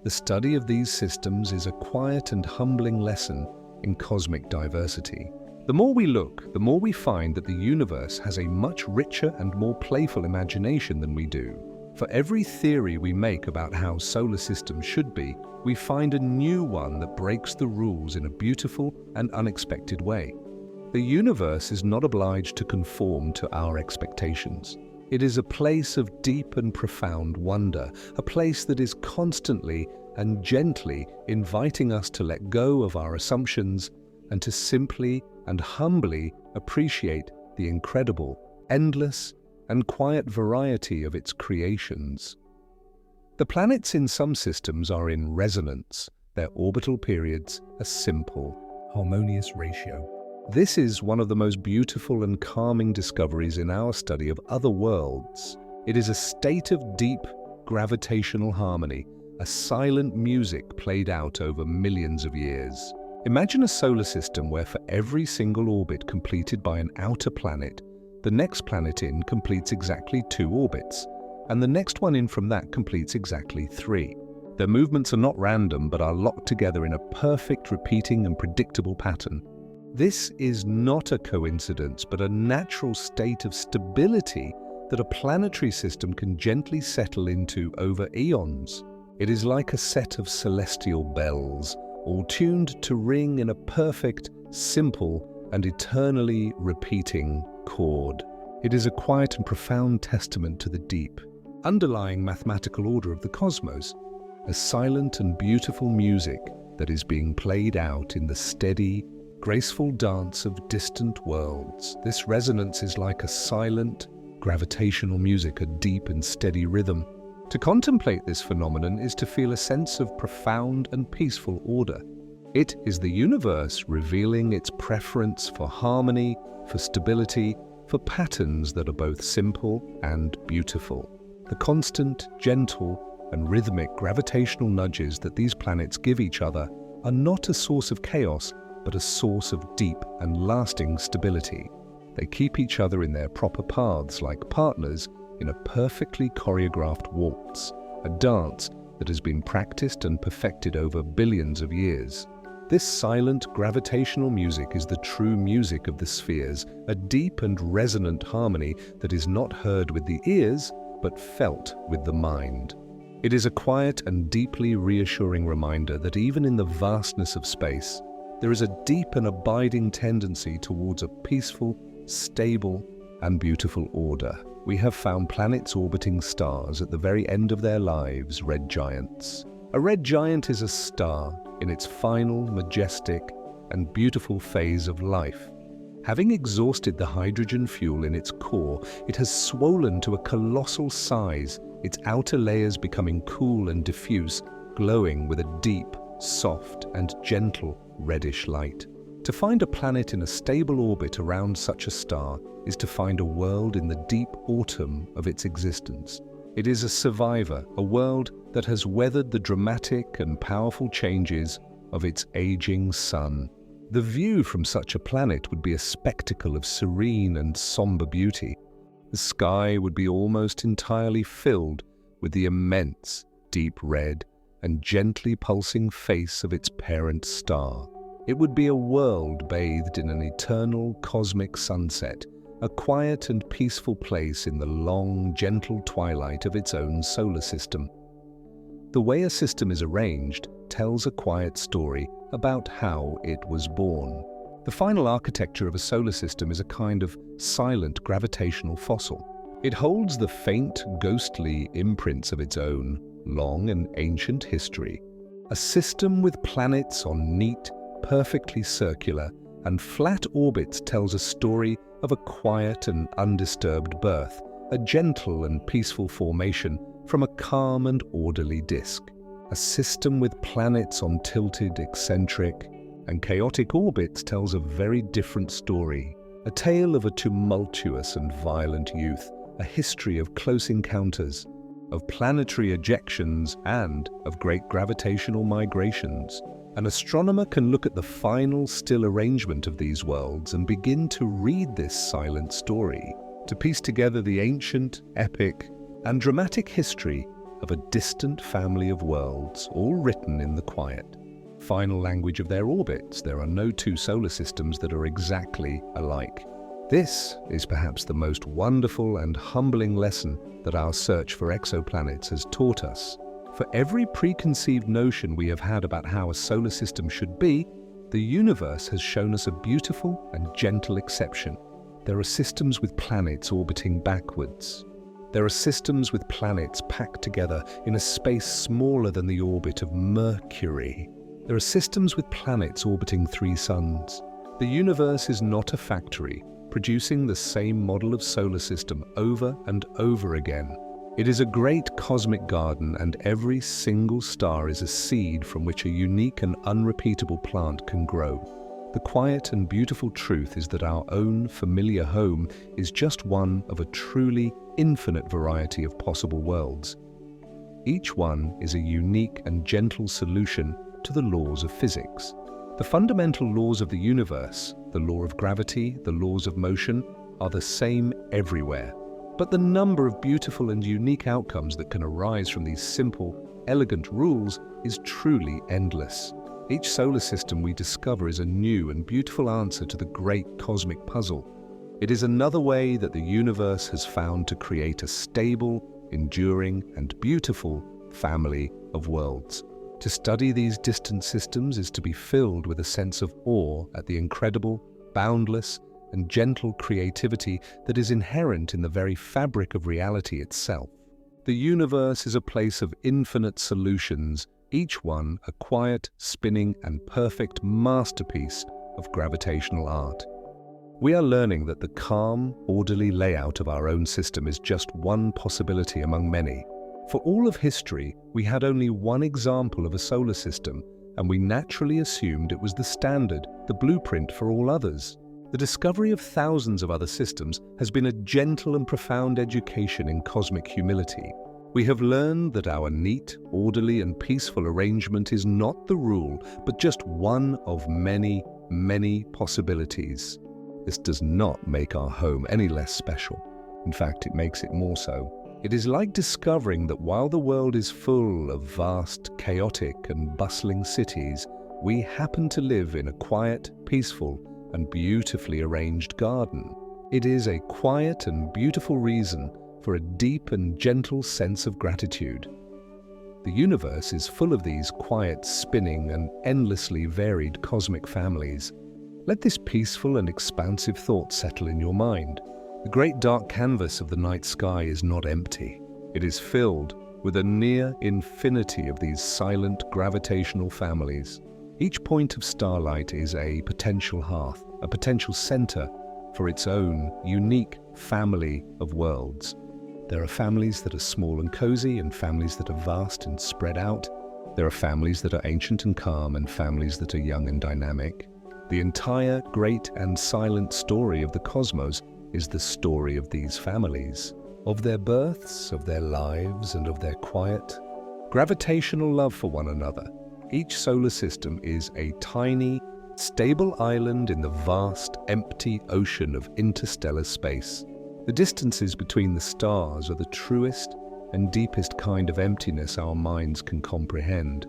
The study of these systems is a quiet and humbling lesson in cosmic diversity. The more we look, the more we find that the universe has a much richer and more playful imagination than we do. For every theory we make about how solar systems should be, we find a new one that breaks the rules in a beautiful and unexpected way. The universe is not obliged to conform to our expectations. It is a place of deep and profound wonder, a place that is constantly and gently inviting us to let go of our assumptions and to simply and humbly appreciate the incredible, endless, and quiet variety of its creations. The planets in some systems are in resonance, their orbital periods a simple, harmonious ratio. This is one of the most beautiful and calming discoveries in our study of other worlds. It is a state of deep gravitational harmony, a silent music played out over millions of years. Imagine a solar system where for every single orbit completed by an outer planet, the next planet in completes exactly 2 orbits, and the next one in from that completes exactly 3. Their movements are not random but are locked together in a perfect, repeating and predictable pattern. This is not a coincidence but a natural state of stability that a planetary system can gently settle into over eons. It is like a set of celestial bells, all tuned to ring in a perfect, simple, and eternally repeating chord. It is a quiet and profound testament to the deep, underlying mathematical order of the cosmos, a silent and beautiful music that is being played out in the steady, graceful dance of distant worlds. This resonance is like a silent, gravitational music, a deep and steady rhythm. To contemplate this phenomenon is to feel a sense of profound and peaceful order. It is the universe revealing its preference for harmony, for stability, for patterns that are both simple and beautiful. The constant, gentle, and rhythmic gravitational nudges that these planets give each other are not a source of chaos, but a source of deep and lasting stability. They keep each other in their proper paths like partners in a perfectly choreographed waltz, a dance that has been practiced and perfected over billions of years. This silent, gravitational music is the true music of the spheres, a deep and resonant harmony that is not heard with the ears, but felt with the mind. It is a quiet and deeply reassuring reminder that even in the vastness of space, there is a deep and abiding tendency towards a peaceful, stable, and beautiful order. We have found planets orbiting stars at the very end of their lives, red giants. A red giant is a star in its final, majestic, and beautiful phase of life. Having exhausted the hydrogen fuel in its core, it has swollen to a colossal size, its outer layers becoming cool and diffuse, glowing with a deep, soft, and gentle reddish light. To find a planet in a stable orbit around such a star is to find a world in the deep autumn of its existence. It is a survivor, a world that has weathered the dramatic and powerful changes of its aging sun. The view from such a planet would be a spectacle of serene and somber beauty. The sky would be almost entirely filled with the immense, deep red and gently pulsing face of its parent star. It would be a world bathed in an eternal cosmic sunset, a quiet and peaceful place in the long, gentle twilight of its own solar system. The way a system is arranged tells a quiet story about how it was born. The final architecture of a solar system is a kind of silent gravitational fossil. It holds the faint, ghostly imprints of its own long and ancient history. A system with planets on neat, perfectly circular, and flat orbits tells a story of a quiet and undisturbed birth, a gentle and peaceful formation from a calm and orderly disk. A system with planets on tilted, eccentric, and chaotic orbits tells a very different story, a tale of a tumultuous and violent youth, a history of close encounters, of planetary ejections, and of great gravitational migrations. An astronomer can look at the final, still arrangement of these worlds and begin to read this silent story, to piece together the ancient, epic, and dramatic history of a distant family of worlds, all written in the quiet, final language of their orbits. There are no two solar systems that are exactly alike. This is perhaps the most wonderful and humbling lesson that our search for exoplanets has taught us. For every preconceived notion we have had about how a solar system should be, the universe has shown us a beautiful and gentle exception. There are systems with planets orbiting backwards. There are systems with planets packed together in a space smaller than the orbit of Mercury. There are systems with planets orbiting 3 suns. The universe is not a factory, producing the same model of solar system over and over again. It is a great cosmic garden, and every single star is a seed from which a unique and unrepeatable plant can grow. The quiet and beautiful truth is that our own familiar home is just one of a truly infinite variety of possible worlds. Each one is a unique and gentle solution to the laws of physics. The fundamental laws of the universe, the law of gravity, the laws of motion, are the same everywhere. But the number of beautiful and unique outcomes that can arise from these simple, elegant rules is truly endless. Each solar system we discover is a new and beautiful answer to the great cosmic puzzle. It is another way that the universe has found to create a stable, enduring, and beautiful family of worlds. To study these distant systems is to be filled with a sense of awe at the incredible, boundless, and gentle creativity that is inherent in the very fabric of reality itself. The universe is a place of infinite solutions, each one a quiet, spinning, and perfect masterpiece of gravitational art. We are learning that the calm, orderly layout of our own system is just one possibility among many. For all of history, we had only one example of a solar system, and we naturally assumed it was the standard, the blueprint for all others. The discovery of thousands of other systems has been a gentle and profound education in cosmic humility. We have learned that our neat, orderly, and peaceful arrangement is not the rule, but just one of many, many possibilities. This does not make our home any less special. In fact, it makes it more so. It is like discovering that while the world is full of vast, chaotic, and bustling cities, we happen to live in a quiet, peaceful, and beautifully arranged garden. It is a quiet and beautiful reason for a deep and gentle sense of gratitude. The universe is full of these quiet, spinning, and endlessly varied cosmic families. Let this peaceful and expansive thought settle in your mind. The great dark canvas of the night sky is not empty. It is filled with a near infinity of these silent gravitational families. Each point of starlight is a potential hearth, a potential center for its own unique family of worlds. There are families that are small and cozy, and families that are vast and spread out. There are families that are ancient and calm, and families that are young and dynamic. The entire great and silent story of the cosmos is the story of these families, of their births, of their lives, and of their quiet, gravitational love for one another. Each solar system is a tiny, stable island in the vast, empty ocean of interstellar space. The distances between the stars are the truest and deepest kind of emptiness our minds can comprehend.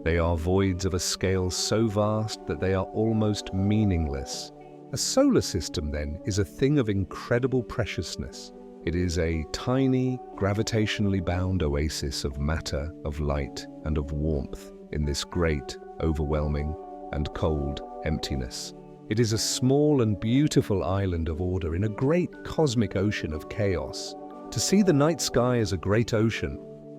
They are voids of a scale so vast that they are almost meaningless. A solar system, then, is a thing of incredible preciousness. It is a tiny, gravitationally bound oasis of matter, of light, and of warmth in this great, overwhelming, and cold emptiness. It is a small and beautiful island of order in a great cosmic ocean of chaos. To see the night sky as a great ocean,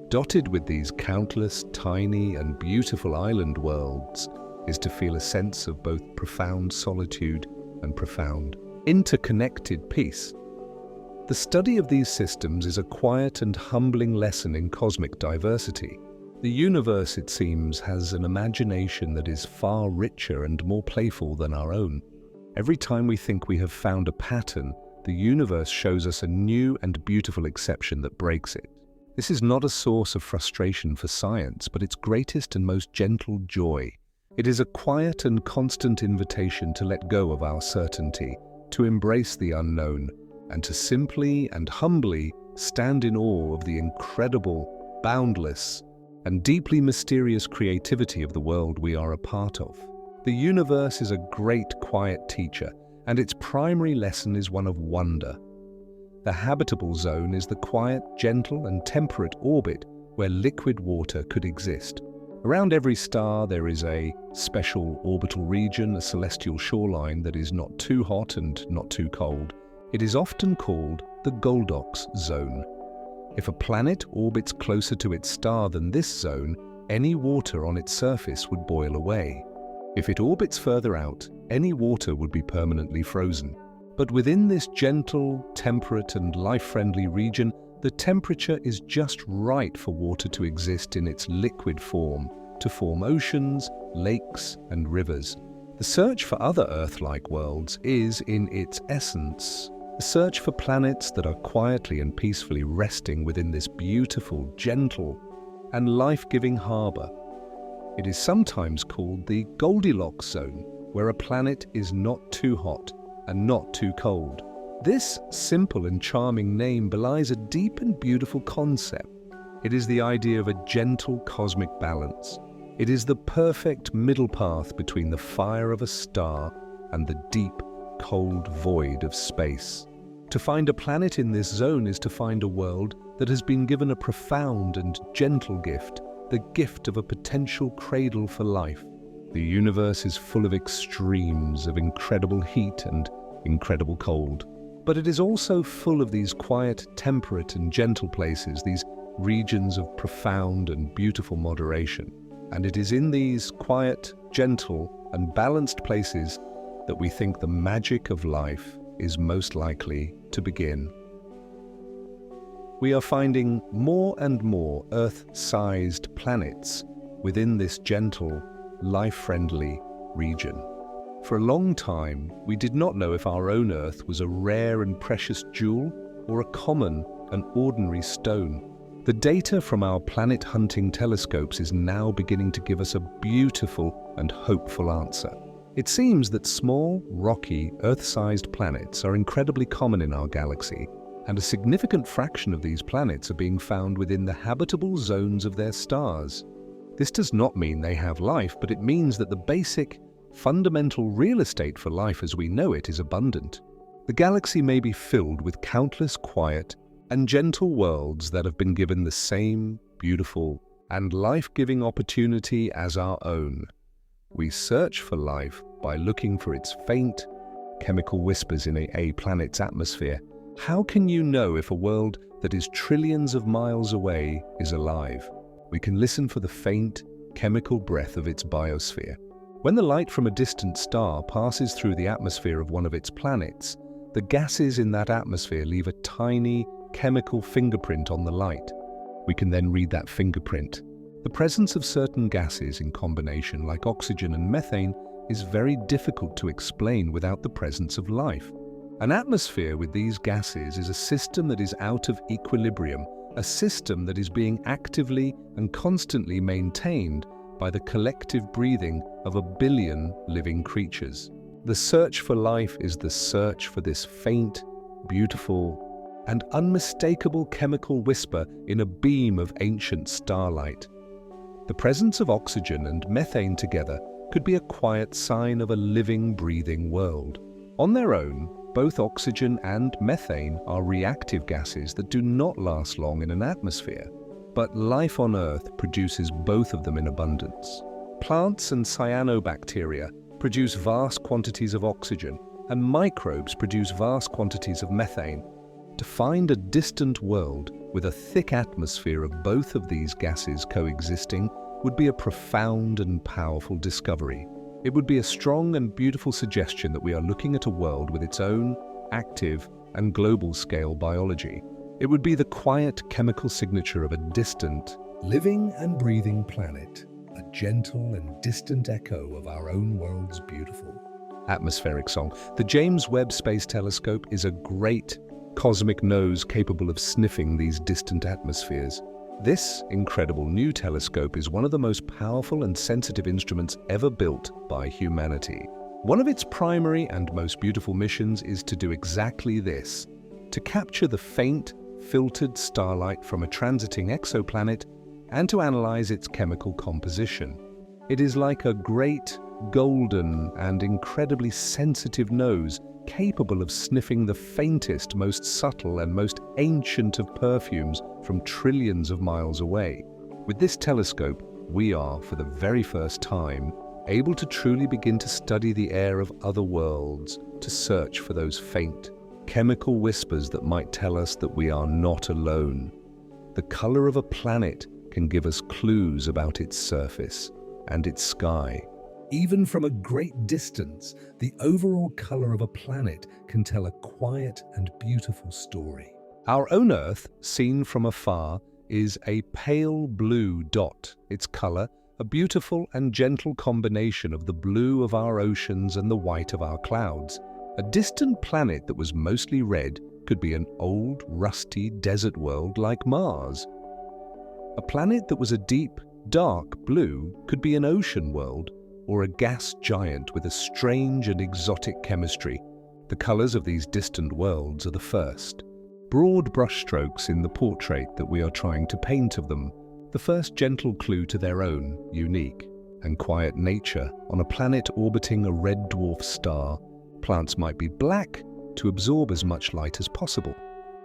dotted with these countless tiny and beautiful island worlds, is to feel a sense of both profound solitude and profound, interconnected peace. The study of these systems is a quiet and humbling lesson in cosmic diversity. The universe, it seems, has an imagination that is far richer and more playful than our own. Every time we think we have found a pattern, the universe shows us a new and beautiful exception that breaks it. This is not a source of frustration for science, but its greatest and most gentle joy. It is a quiet and constant invitation to let go of our certainty, to embrace the unknown, and to simply and humbly stand in awe of the incredible, boundless, and deeply mysterious creativity of the world we are a part of. The universe is a great quiet teacher, and its primary lesson is one of wonder. The habitable zone is the quiet, gentle, and temperate orbit where liquid water could exist. Around every star there is a special orbital region, a celestial shoreline that is not too hot and not too cold. It is often called the Goldilocks zone. If a planet orbits closer to its star than this zone, any water on its surface would boil away. If it orbits further out, any water would be permanently frozen. But within this gentle, temperate, and life-friendly region, the temperature is just right for water to exist in its liquid form, to form oceans, lakes, and rivers. The search for other Earth-like worlds is, in its essence, a search for planets that are quietly and peacefully resting within this beautiful, gentle, and life-giving harbor. It is sometimes called the Goldilocks zone, where a planet is not too hot and not too cold. This simple and charming name belies a deep and beautiful concept. It is the idea of a gentle cosmic balance. It is the perfect middle path between the fire of a star and the deep, cold void of space. To find a planet in this zone is to find a world that has been given a profound and gentle gift, the gift of a potential cradle for life. The universe is full of extremes of incredible heat and incredible cold. But it is also full of these quiet, temperate and gentle places, these regions of profound and beautiful moderation. And it is in these quiet, gentle and balanced places that we think the magic of life is most likely to begin. We are finding more and more Earth-sized planets within this gentle, life-friendly region. For a long time, we did not know if our own Earth was a rare and precious jewel or a common and ordinary stone. The data from our planet-hunting telescopes is now beginning to give us a beautiful and hopeful answer. It seems that small, rocky, Earth-sized planets are incredibly common in our galaxy, and a significant fraction of these planets are being found within the habitable zones of their stars. This does not mean they have life, but it means that the basic, fundamental real estate for life as we know it is abundant. The galaxy may be filled with countless quiet and gentle worlds that have been given the same beautiful and life-giving opportunity as our own. We search for life by looking for its faint, chemical whispers in a planet's atmosphere. How can you know if a world that is trillions of miles away is alive? We can listen for the faint, chemical breath of its biosphere. When the light from a distant star passes through the atmosphere of one of its planets, the gases in that atmosphere leave a tiny chemical fingerprint on the light. We can then read that fingerprint. The presence of certain gases in combination, like oxygen and methane, is very difficult to explain without the presence of life. An atmosphere with these gases is a system that is out of equilibrium, a system that is being actively and constantly maintained by the collective breathing of 1 billion living creatures. The search for life is the search for this faint, beautiful, and unmistakable chemical whisper in a beam of ancient starlight. The presence of oxygen and methane together could be a quiet sign of a living, breathing world. On their own, both oxygen and methane are reactive gases that do not last long in an atmosphere. But life on Earth produces both of them in abundance. Plants and cyanobacteria produce vast quantities of oxygen, and microbes produce vast quantities of methane. To find a distant world with a thick atmosphere of both of these gases coexisting would be a profound and powerful discovery. It would be a strong and beautiful suggestion that we are looking at a world with its own active and global scale biology. It would be the quiet chemical signature of a distant, living and breathing planet, a gentle and distant echo of our own world's beautiful atmospheric song. The James Webb Space Telescope is a great cosmic nose capable of sniffing these distant atmospheres. This incredible new telescope is one of the most powerful and sensitive instruments ever built by humanity. One of its primary and most beautiful missions is to do exactly this: to capture the faint, filtered starlight from a transiting exoplanet and to analyze its chemical composition. It is like a great, golden and incredibly sensitive nose capable of sniffing the faintest, most subtle and most ancient of perfumes from trillions of miles away. With this telescope, we are, for the very first time, able to truly begin to study the air of other worlds, to search for those faint, chemical whispers that might tell us that we are not alone. The color of a planet can give us clues about its surface and its sky. Even from a great distance, the overall color of a planet can tell a quiet and beautiful story. Our own Earth, seen from afar, is a pale blue dot. Its color, a beautiful and gentle combination of the blue of our oceans and the white of our clouds. A distant planet that was mostly red could be an old, rusty desert world like Mars. A planet that was a deep, dark blue could be an ocean world, or a gas giant with a strange and exotic chemistry. The colors of these distant worlds are the first broad brushstrokes in the portrait that we are trying to paint of them, the first gentle clue to their own unique and quiet nature. On a planet orbiting a red dwarf star, plants might be black to absorb as much light as possible.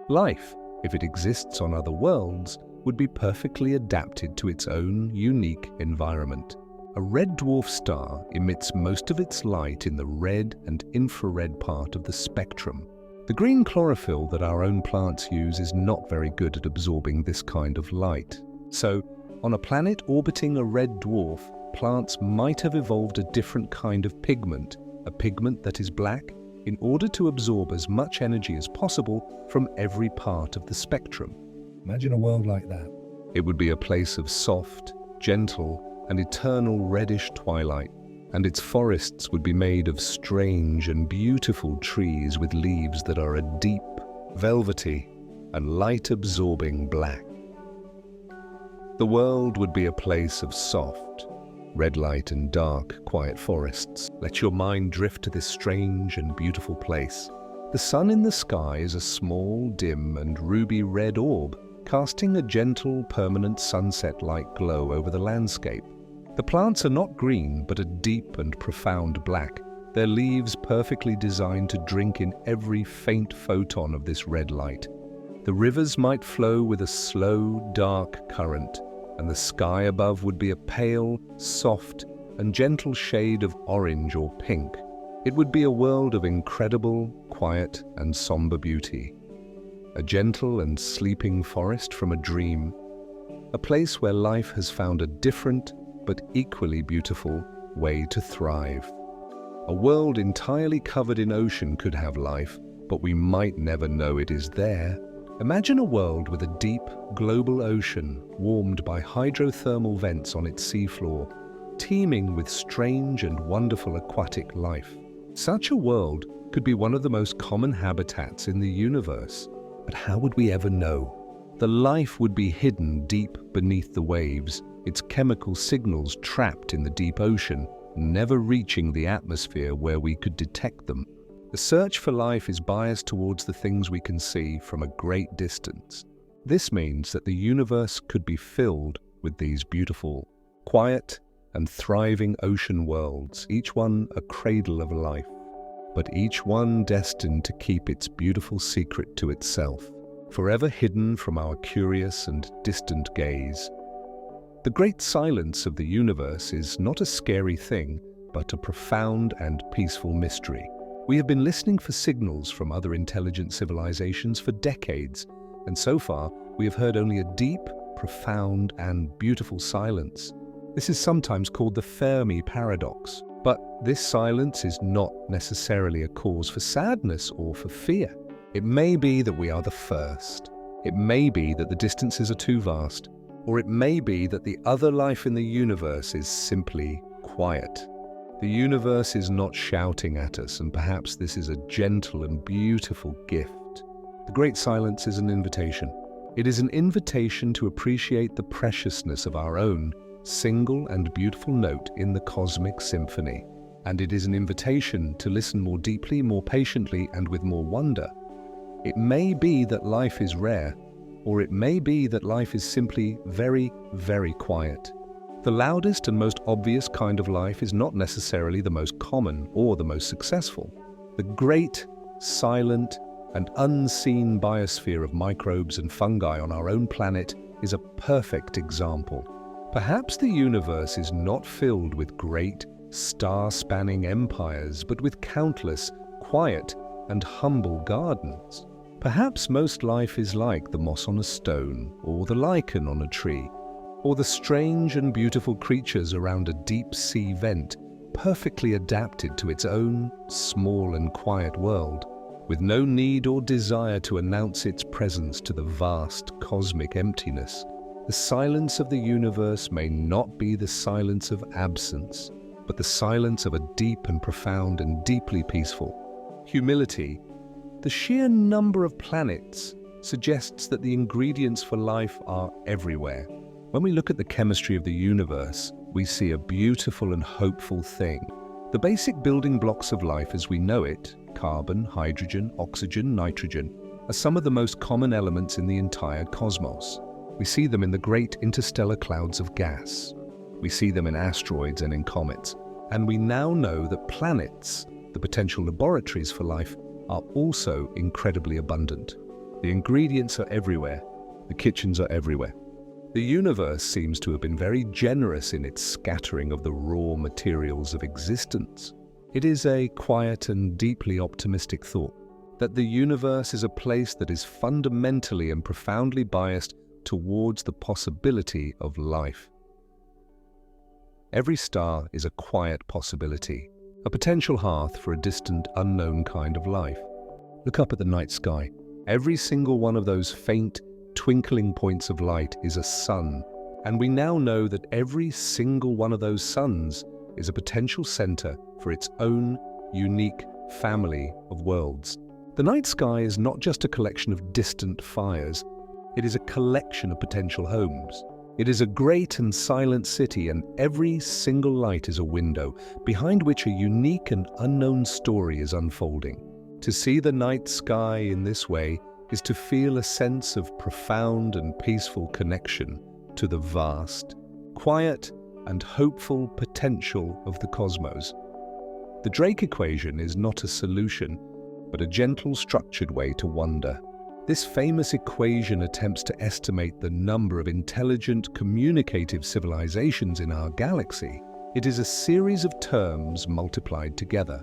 Life, if it exists on other worlds, would be perfectly adapted to its own unique environment. A red dwarf star emits most of its light in the red and infrared part of the spectrum. The green chlorophyll that our own plants use is not very good at absorbing this kind of light. So, on a planet orbiting a red dwarf, plants might have evolved a different kind of pigment, a pigment that is black, in order to absorb as much energy as possible from every part of the spectrum. Imagine a world like that. It would be a place of soft, gentle, and eternal reddish twilight, and its forests would be made of strange and beautiful trees with leaves that are a deep, velvety, and light-absorbing black. The world would be a place of soft, red light and dark, quiet forests. Let your mind drift to this strange and beautiful place. The sun in the sky is a small, dim, and ruby-red orb, casting a gentle, permanent sunset-like glow over the landscape. The plants are not green, but a deep and profound black, their leaves perfectly designed to drink in every faint photon of this red light. The rivers might flow with a slow, dark current, and the sky above would be a pale, soft, and gentle shade of orange or pink. It would be a world of incredible, quiet, and somber beauty. A gentle and sleeping forest from a dream, a place where life has found a different but equally beautiful way to thrive. A world entirely covered in ocean could have life, but we might never know it is there. Imagine a world with a deep, global ocean warmed by hydrothermal vents on its seafloor, teeming with strange and wonderful aquatic life. Such a world could be one of the most common habitats in the universe. But how would we ever know? The life would be hidden deep beneath the waves, its chemical signals trapped in the deep ocean, never reaching the atmosphere where we could detect them. The search for life is biased towards the things we can see from a great distance. This means that the universe could be filled with these beautiful, quiet, and thriving ocean worlds, each one a cradle of life, but each one destined to keep its beautiful secret to itself, forever hidden from our curious and distant gaze. The great silence of the universe is not a scary thing, but a profound and peaceful mystery. We have been listening for signals from other intelligent civilizations for decades, and so far we have heard only a deep, profound, and beautiful silence. This is sometimes called the Fermi paradox. But this silence is not necessarily a cause for sadness or for fear. It may be that we are the first. It may be that the distances are too vast. Or it may be that the other life in the universe is simply quiet. The universe is not shouting at us, and perhaps this is a gentle and beautiful gift. The great silence is an invitation. It is an invitation to appreciate the preciousness of our own single and beautiful note in the cosmic symphony. And it is an invitation to listen more deeply, more patiently, and with more wonder. It may be that life is rare, or it may be that life is simply very, very quiet. The loudest and most obvious kind of life is not necessarily the most common or the most successful. The great, silent, and unseen biosphere of microbes and fungi on our own planet is a perfect example. Perhaps the universe is not filled with great, star-spanning empires, but with countless, quiet, and humble gardens. Perhaps most life is like the moss on a stone, or the lichen on a tree, or the strange and beautiful creatures around a deep-sea vent, perfectly adapted to its own small and quiet world, with no need or desire to announce its presence to the vast cosmic emptiness. The silence of the universe may not be the silence of absence, but the silence of a deep and profound and deeply peaceful humility. The sheer number of planets suggests that the ingredients for life are everywhere. When we look at the chemistry of the universe, we see a beautiful and hopeful thing. The basic building blocks of life as we know it, carbon, hydrogen, oxygen, nitrogen, are some of the most common elements in the entire cosmos. We see them in the great interstellar clouds of gas. We see them in asteroids and in comets. And we now know that planets, the potential laboratories for life, are also incredibly abundant. The ingredients are everywhere. The kitchens are everywhere. The universe seems to have been very generous in its scattering of the raw materials of existence. It is a quiet and deeply optimistic thought that the universe is a place that is fundamentally and profoundly biased towards the possibility of life. Every star is a quiet possibility, a potential hearth for a distant, unknown kind of life. Look up at the night sky. Every single one of those faint, twinkling points of light is a sun, and we now know that every single one of those suns is a potential center for its own unique family of worlds. The night sky is not just a collection of distant fires. It is a collection of potential homes. It is a great and silent city, and every single light is a window behind which a unique and unknown story is unfolding. To see the night sky in this way is to feel a sense of profound and peaceful connection to the vast, quiet, and hopeful potential of the cosmos. The Drake equation is not a solution, but a gentle, structured way to wonder. This famous equation attempts to estimate the number of intelligent, communicative civilizations in our galaxy. It is a series of terms multiplied together: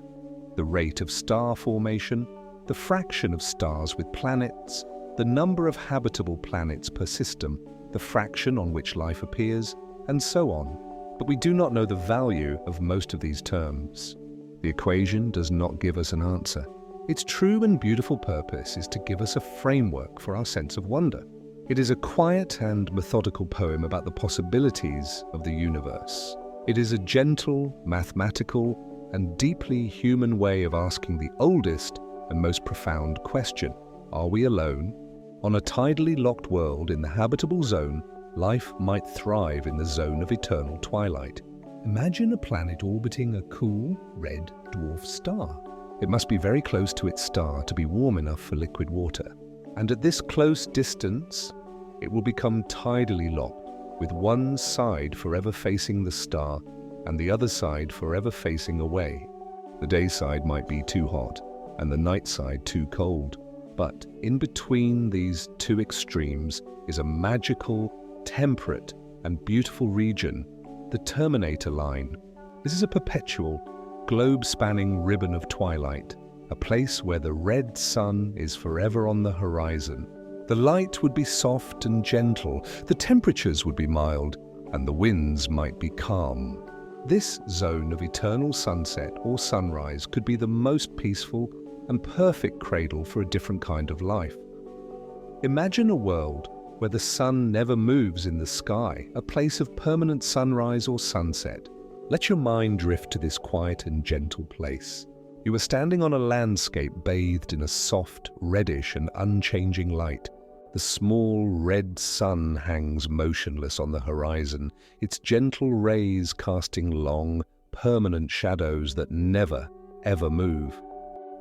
the rate of star formation, the fraction of stars with planets, the number of habitable planets per system, the fraction on which life appears, and so on. But we do not know the value of most of these terms. The equation does not give us an answer. Its true and beautiful purpose is to give us a framework for our sense of wonder. It is a quiet and methodical poem about the possibilities of the universe. It is a gentle, mathematical, and deeply human way of asking the oldest and most profound question: are we alone? On a tidally locked world in the habitable zone, life might thrive in the zone of eternal twilight. Imagine a planet orbiting a cool, red dwarf star. It must be very close to its star to be warm enough for liquid water. And at this close distance, it will become tidally locked, with one side forever facing the star and the other side forever facing away. The day side might be too hot and the night side too cold, but in between these two extremes is a magical, temperate, and beautiful region, the terminator line. This is a perpetual, globe-spanning ribbon of twilight, a place where the red sun is forever on the horizon. The light would be soft and gentle, the temperatures would be mild, and the winds might be calm. This zone of eternal sunset or sunrise could be the most peaceful and perfect cradle for a different kind of life. Imagine a world where the sun never moves in the sky, a place of permanent sunrise or sunset. Let your mind drift to this quiet and gentle place. You are standing on a landscape bathed in a soft, reddish and unchanging light. The small red sun hangs motionless on the horizon, its gentle rays casting long, permanent shadows that never, ever move.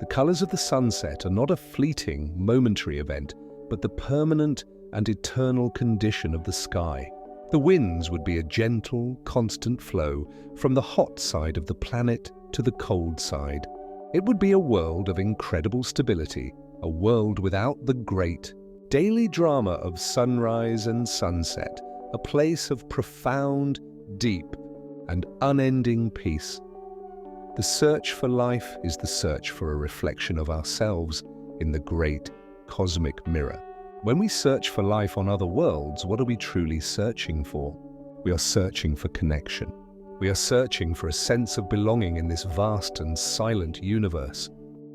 The colors of the sunset are not a fleeting, momentary event, but the permanent and eternal condition of the sky. The winds would be a gentle, constant flow from the hot side of the planet to the cold side. It would be a world of incredible stability, a world without the great, daily drama of sunrise and sunset, a place of profound, deep, and unending peace. The search for life is the search for a reflection of ourselves in the great cosmic mirror. When we search for life on other worlds, what are we truly searching for? We are searching for connection. We are searching for a sense of belonging in this vast and silent universe.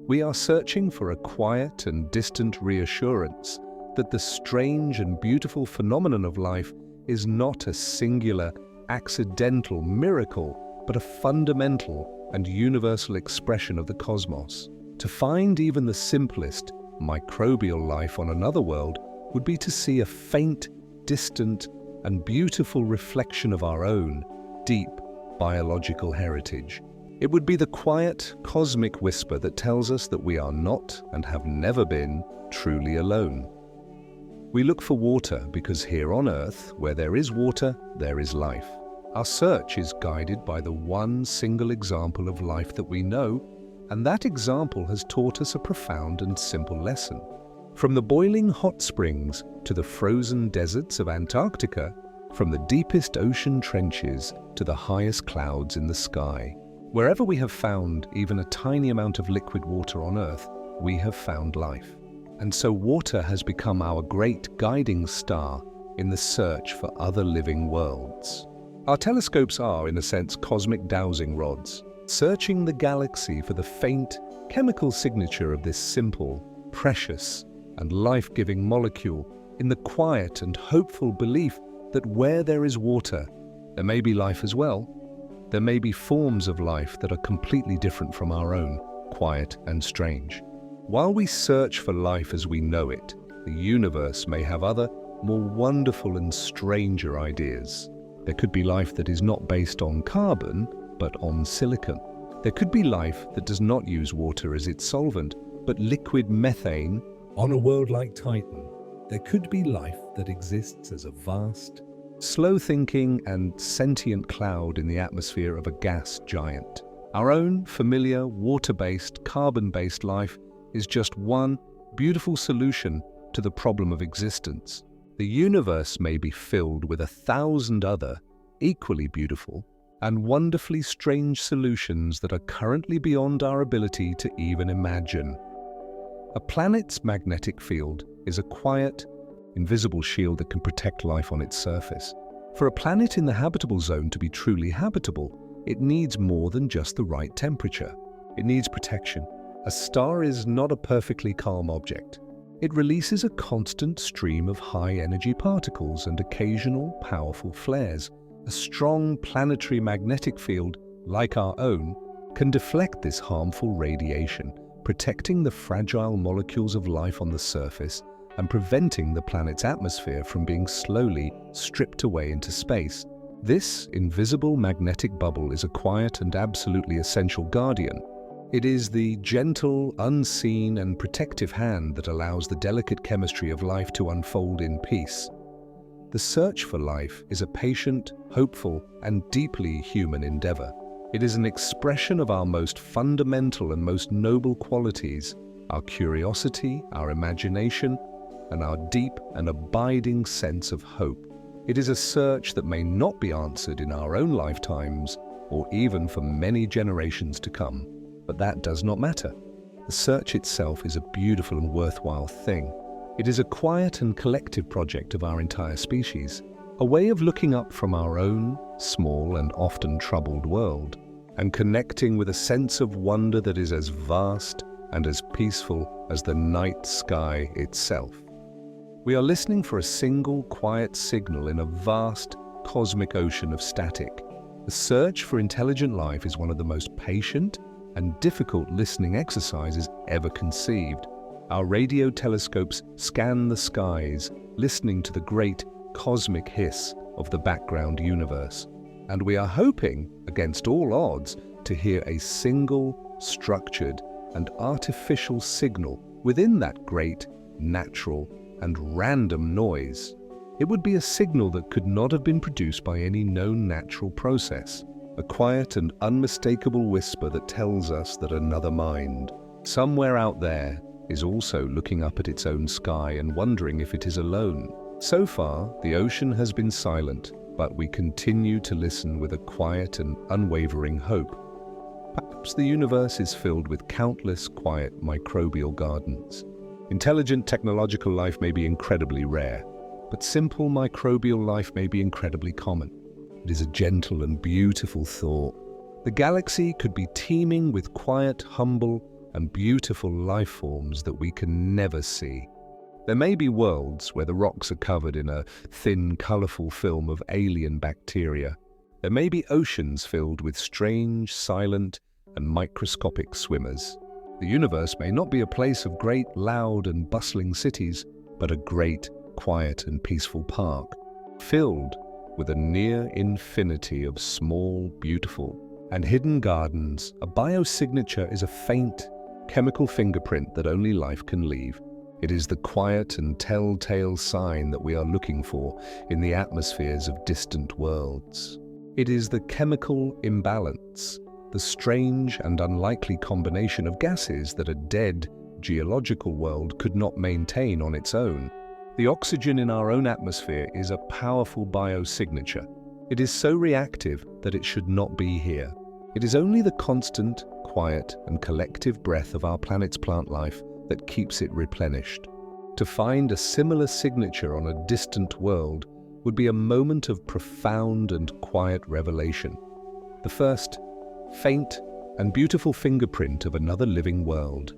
We are searching for a quiet and distant reassurance that the strange and beautiful phenomenon of life is not a singular, accidental miracle, but a fundamental and universal expression of the cosmos. To find even the simplest, microbial life on another world would be to see a faint, distant, and beautiful reflection of our own deep biological heritage. It would be the quiet, cosmic whisper that tells us that we are not and have never been truly alone. We look for water because here on Earth, where there is water, there is life. Our search is guided by the one single example of life that we know, and that example has taught us a profound and simple lesson. From the boiling hot springs to the frozen deserts of Antarctica, from the deepest ocean trenches to the highest clouds in the sky, wherever we have found even a tiny amount of liquid water on Earth, we have found life. And so water has become our great guiding star in the search for other living worlds. Our telescopes are, in a sense, cosmic dowsing rods, searching the galaxy for the faint chemical signature of this simple, precious, and life-giving molecule in the quiet and hopeful belief that where there is water, there may be life as well. There may be forms of life that are completely different from our own, quiet and strange. While we search for life as we know it, the universe may have other, more wonderful and stranger ideas. There could be life that is not based on carbon, but on silicon. There could be life that does not use water as its solvent, but liquid methane. On a world like Titan, there could be life that exists as a vast, slow-thinking and sentient cloud in the atmosphere of a gas giant. Our own familiar water-based, carbon-based life is just one beautiful solution to the problem of existence. The universe may be filled with 1,000 other, equally beautiful and wonderfully strange solutions that are currently beyond our ability to even imagine. A planet's magnetic field is a quiet, invisible shield that can protect life on its surface. For a planet in the habitable zone to be truly habitable, it needs more than just the right temperature. It needs protection. A star is not a perfectly calm object. It releases a constant stream of high-energy particles and occasional powerful flares. A strong planetary magnetic field, like our own, can deflect this harmful radiation, protecting the fragile molecules of life on the surface and preventing the planet's atmosphere from being slowly stripped away into space. This invisible magnetic bubble is a quiet and absolutely essential guardian. It is the gentle, unseen, and protective hand that allows the delicate chemistry of life to unfold in peace. The search for life is a patient, hopeful, and deeply human endeavor. It is an expression of our most fundamental and most noble qualities, our curiosity, our imagination, and our deep and abiding sense of hope. It is a search that may not be answered in our own lifetimes, or even for many generations to come. But that does not matter. The search itself is a beautiful and worthwhile thing. It is a quiet and collective project of our entire species. a way of looking up from our own small and often troubled world and connecting with a sense of wonder that is as vast and as peaceful as the night sky itself. We are listening for a single quiet signal in a vast cosmic ocean of static. The search for intelligent life is one of the most patient and difficult listening exercises ever conceived. Our radio telescopes scan the skies, listening to the great cosmic hiss of the background universe. And we are hoping, against all odds, to hear a single, structured, and artificial signal within that great, natural, and random noise. It would be a signal that could not have been produced by any known natural process, a quiet and unmistakable whisper that tells us that another mind, somewhere out there, is also looking up at its own sky and wondering if it is alone. So far, the ocean has been silent, but we continue to listen with a quiet and unwavering hope. Perhaps the universe is filled with countless quiet microbial gardens. Intelligent technological life may be incredibly rare, but simple microbial life may be incredibly common. It is a gentle and beautiful thought. The galaxy could be teeming with quiet, humble, and beautiful life forms that we can never see. There may be worlds where the rocks are covered in a thin, colorful film of alien bacteria. There may be oceans filled with strange, silent, and microscopic swimmers. The universe may not be a place of great, loud, and bustling cities, but a great, quiet, and peaceful park, filled with a near infinity of small, beautiful, and hidden gardens. A biosignature is a faint, chemical fingerprint that only life can leave. It is the quiet and telltale sign that we are looking for in the atmospheres of distant worlds. It is the chemical imbalance, the strange and unlikely combination of gases that a dead, geological world could not maintain on its own. The oxygen in our own atmosphere is a powerful biosignature. It is so reactive that it should not be here. It is only the constant, quiet, and collective breath of our planet's plant life that keeps it replenished. To find a similar signature on a distant world would be a moment of profound and quiet revelation. The first, faint and beautiful fingerprint of another living world.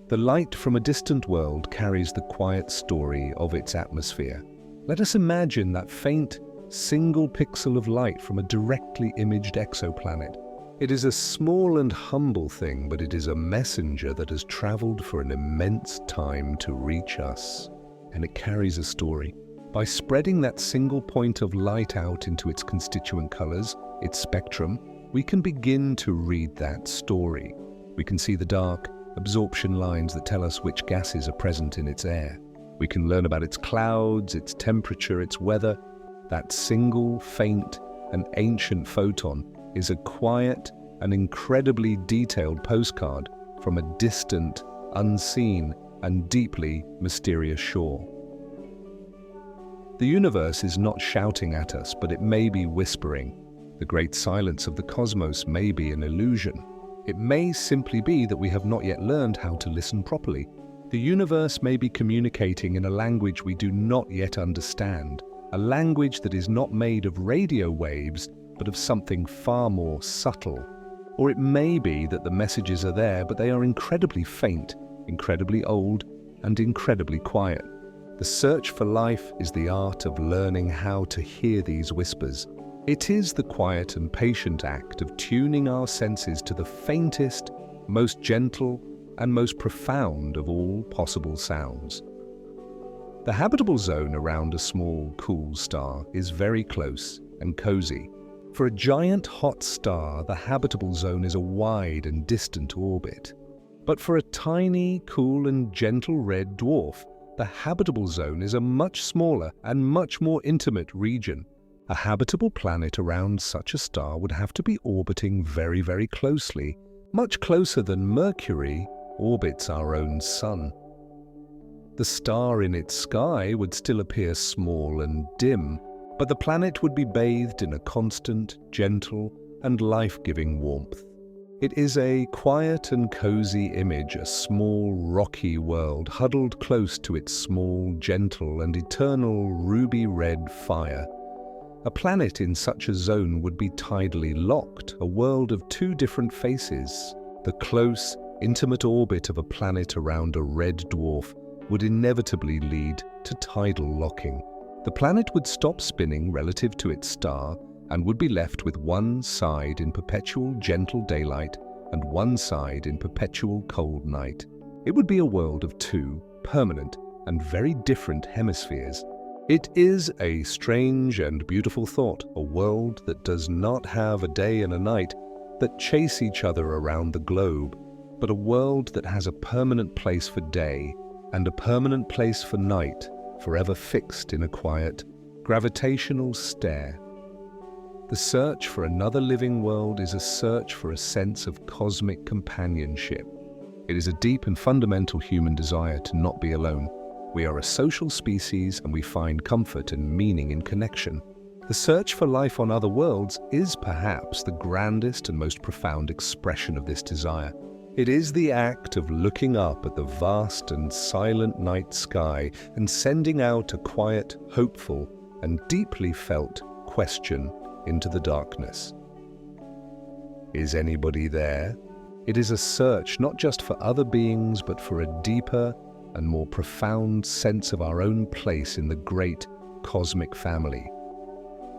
The light from a distant world carries the quiet story of its atmosphere. Let us imagine that faint, single pixel of light from a directly imaged exoplanet. It is a small and humble thing, but it is a messenger that has traveled for an immense time to reach us. And it carries a story. By spreading that single point of light out into its constituent colors, its spectrum, we can begin to read that story. We can see the dark, absorption lines that tell us which gases are present in its air. We can learn about its clouds, its temperature, its weather. That single, faint, and ancient photon is a quiet and incredibly detailed postcard from a distant, unseen, and deeply mysterious shore. The universe is not shouting at us, but it may be whispering. The great silence of the cosmos may be an illusion. It may simply be that we have not yet learned how to listen properly. The universe may be communicating in a language we do not yet understand, a language that is not made of radio waves, but of something far more subtle. Or it may be that the messages are there, but they are incredibly faint, incredibly old, and incredibly quiet. The search for life is the art of learning how to hear these whispers. It is the quiet and patient act of tuning our senses to the faintest, most gentle, and most profound of all possible sounds. The habitable zone around a small, cool star is very close and cozy. For a giant hot star, the habitable zone is a wide and distant orbit. But for a tiny, cool, and gentle red dwarf, the habitable zone is a much smaller and much more intimate region. A habitable planet around such a star would have to be orbiting very, very closely, much closer than Mercury orbits our own sun. The star in its sky would still appear small and dim, but the planet would be bathed in a constant, gentle, and life-giving warmth. It is a quiet and cozy image, a small, rocky world huddled close to its small, gentle and eternal ruby-red fire. A planet in such a zone would be tidally locked, a world of two different faces. The close, intimate orbit of a planet around a red dwarf would inevitably lead to tidal locking. The planet would stop spinning relative to its star and would be left with one side in perpetual gentle daylight and one side in perpetual cold night. It would be a world of two permanent and very different hemispheres. It is a strange and beautiful thought, a world that does not have a day and a night that chase each other around the globe, but a world that has a permanent place for day and a permanent place for night, forever fixed in a quiet, gravitational stare. The search for another living world is a search for a sense of cosmic companionship. It is a deep and fundamental human desire to not be alone. We are a social species and we find comfort and meaning in connection. The search for life on other worlds is perhaps the grandest and most profound expression of this desire. It is the act of looking up at the vast and silent night sky and sending out a quiet, hopeful, and deeply felt question into the darkness. Is anybody there? It is a search not just for other beings, but for a deeper and more profound sense of our own place in the great cosmic family.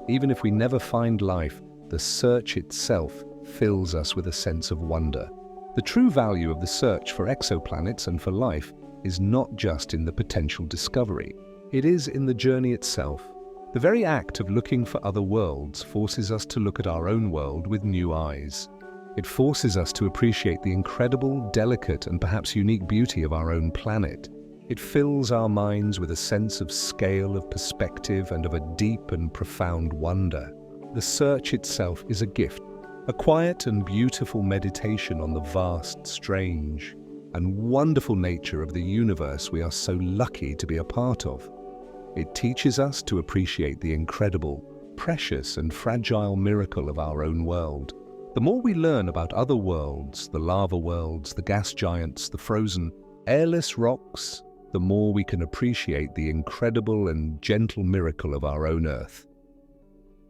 Even if we never find life, the search itself fills us with a sense of wonder. The true value of the search for exoplanets and for life is not just in the potential discovery. It is in the journey itself. The very act of looking for other worlds forces us to look at our own world with new eyes. It forces us to appreciate the incredible, delicate, and perhaps unique beauty of our own planet. It fills our minds with a sense of scale, of perspective, and of a deep and profound wonder. The search itself is a gift, a quiet and beautiful meditation on the vast, strange, and wonderful nature of the universe we are so lucky to be a part of. It teaches us to appreciate the incredible, precious, and fragile miracle of our own world. The more we learn about other worlds, the lava worlds, the gas giants, the frozen, airless rocks, the more we can appreciate the incredible and gentle miracle of our own Earth.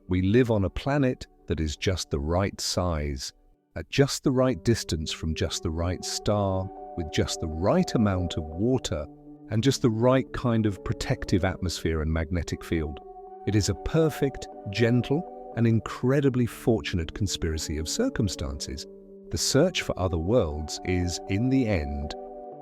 We live on a planet that is just the right size, at just the right distance from just the right star, with just the right amount of water, and just the right kind of protective atmosphere and magnetic field. It is a perfect, gentle, and incredibly fortunate conspiracy of circumstances. The search for other worlds is, in the end,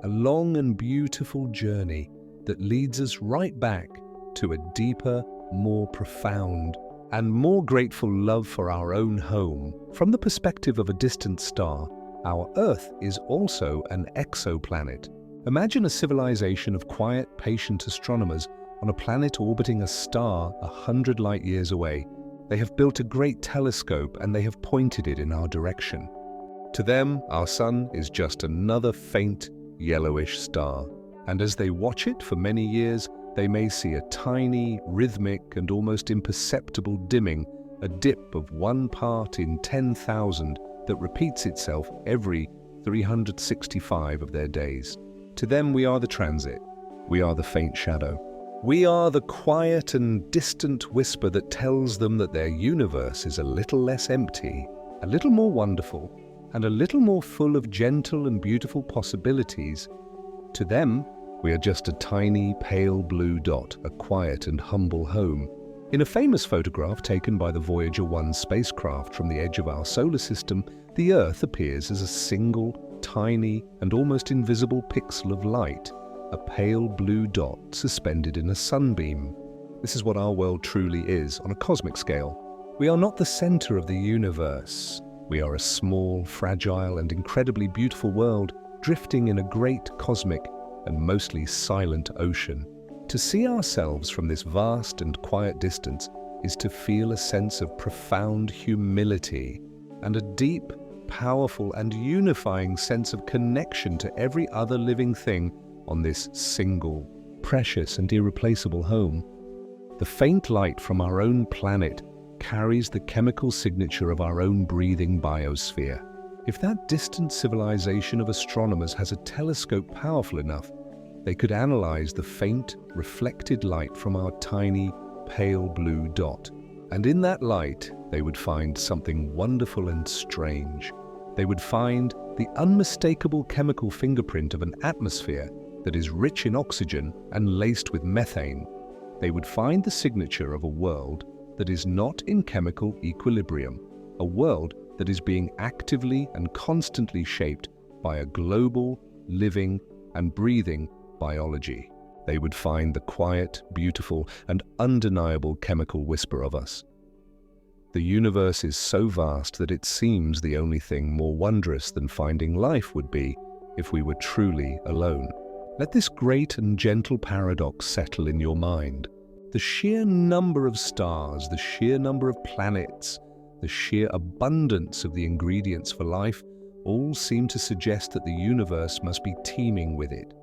a long and beautiful journey that leads us right back to a deeper, more profound, and more grateful love for our own home. From the perspective of a distant star, our Earth is also an exoplanet. Imagine a civilization of quiet, patient astronomers on a planet orbiting a star 100 light-years away. They have built a great telescope and they have pointed it in our direction. To them, our sun is just another faint, yellowish star. And as they watch it for many years, they may see a tiny, rhythmic, and almost imperceptible dimming, a dip of 1 part in 10,000 that repeats itself every 365 of their days. To them, we are the transit. We are the faint shadow. We are the quiet and distant whisper that tells them that their universe is a little less empty, a little more wonderful, and a little more full of gentle and beautiful possibilities. To them, we are just a tiny, pale blue dot, a quiet and humble home. In a famous photograph taken by the Voyager 1 spacecraft from the edge of our solar system, the Earth appears as a single, tiny, and almost invisible pixel of light, a pale blue dot suspended in a sunbeam. This is what our world truly is on a cosmic scale. We are not the center of the universe. We are a small, fragile, and incredibly beautiful world drifting in a great cosmic and mostly silent ocean. To see ourselves from this vast and quiet distance is to feel a sense of profound humility and a deep, powerful, and unifying sense of connection to every other living thing on this single, precious, and irreplaceable home. The faint light from our own planet carries the chemical signature of our own breathing biosphere. If that distant civilization of astronomers has a telescope powerful enough, they could analyze the faint, reflected light from our tiny, pale blue dot. And in that light, they would find something wonderful and strange. They would find the unmistakable chemical fingerprint of an atmosphere that is rich in oxygen and laced with methane. They would find the signature of a world that is not in chemical equilibrium, a world that is being actively and constantly shaped by a global, living, and breathing biology. They would find the quiet, beautiful, and undeniable chemical whisper of us. The universe is so vast that it seems the only thing more wondrous than finding life would be if we were truly alone. Let this great and gentle paradox settle in your mind. The sheer number of stars, the sheer number of planets, the sheer abundance of the ingredients for life all seem to suggest that the universe must be teeming with it.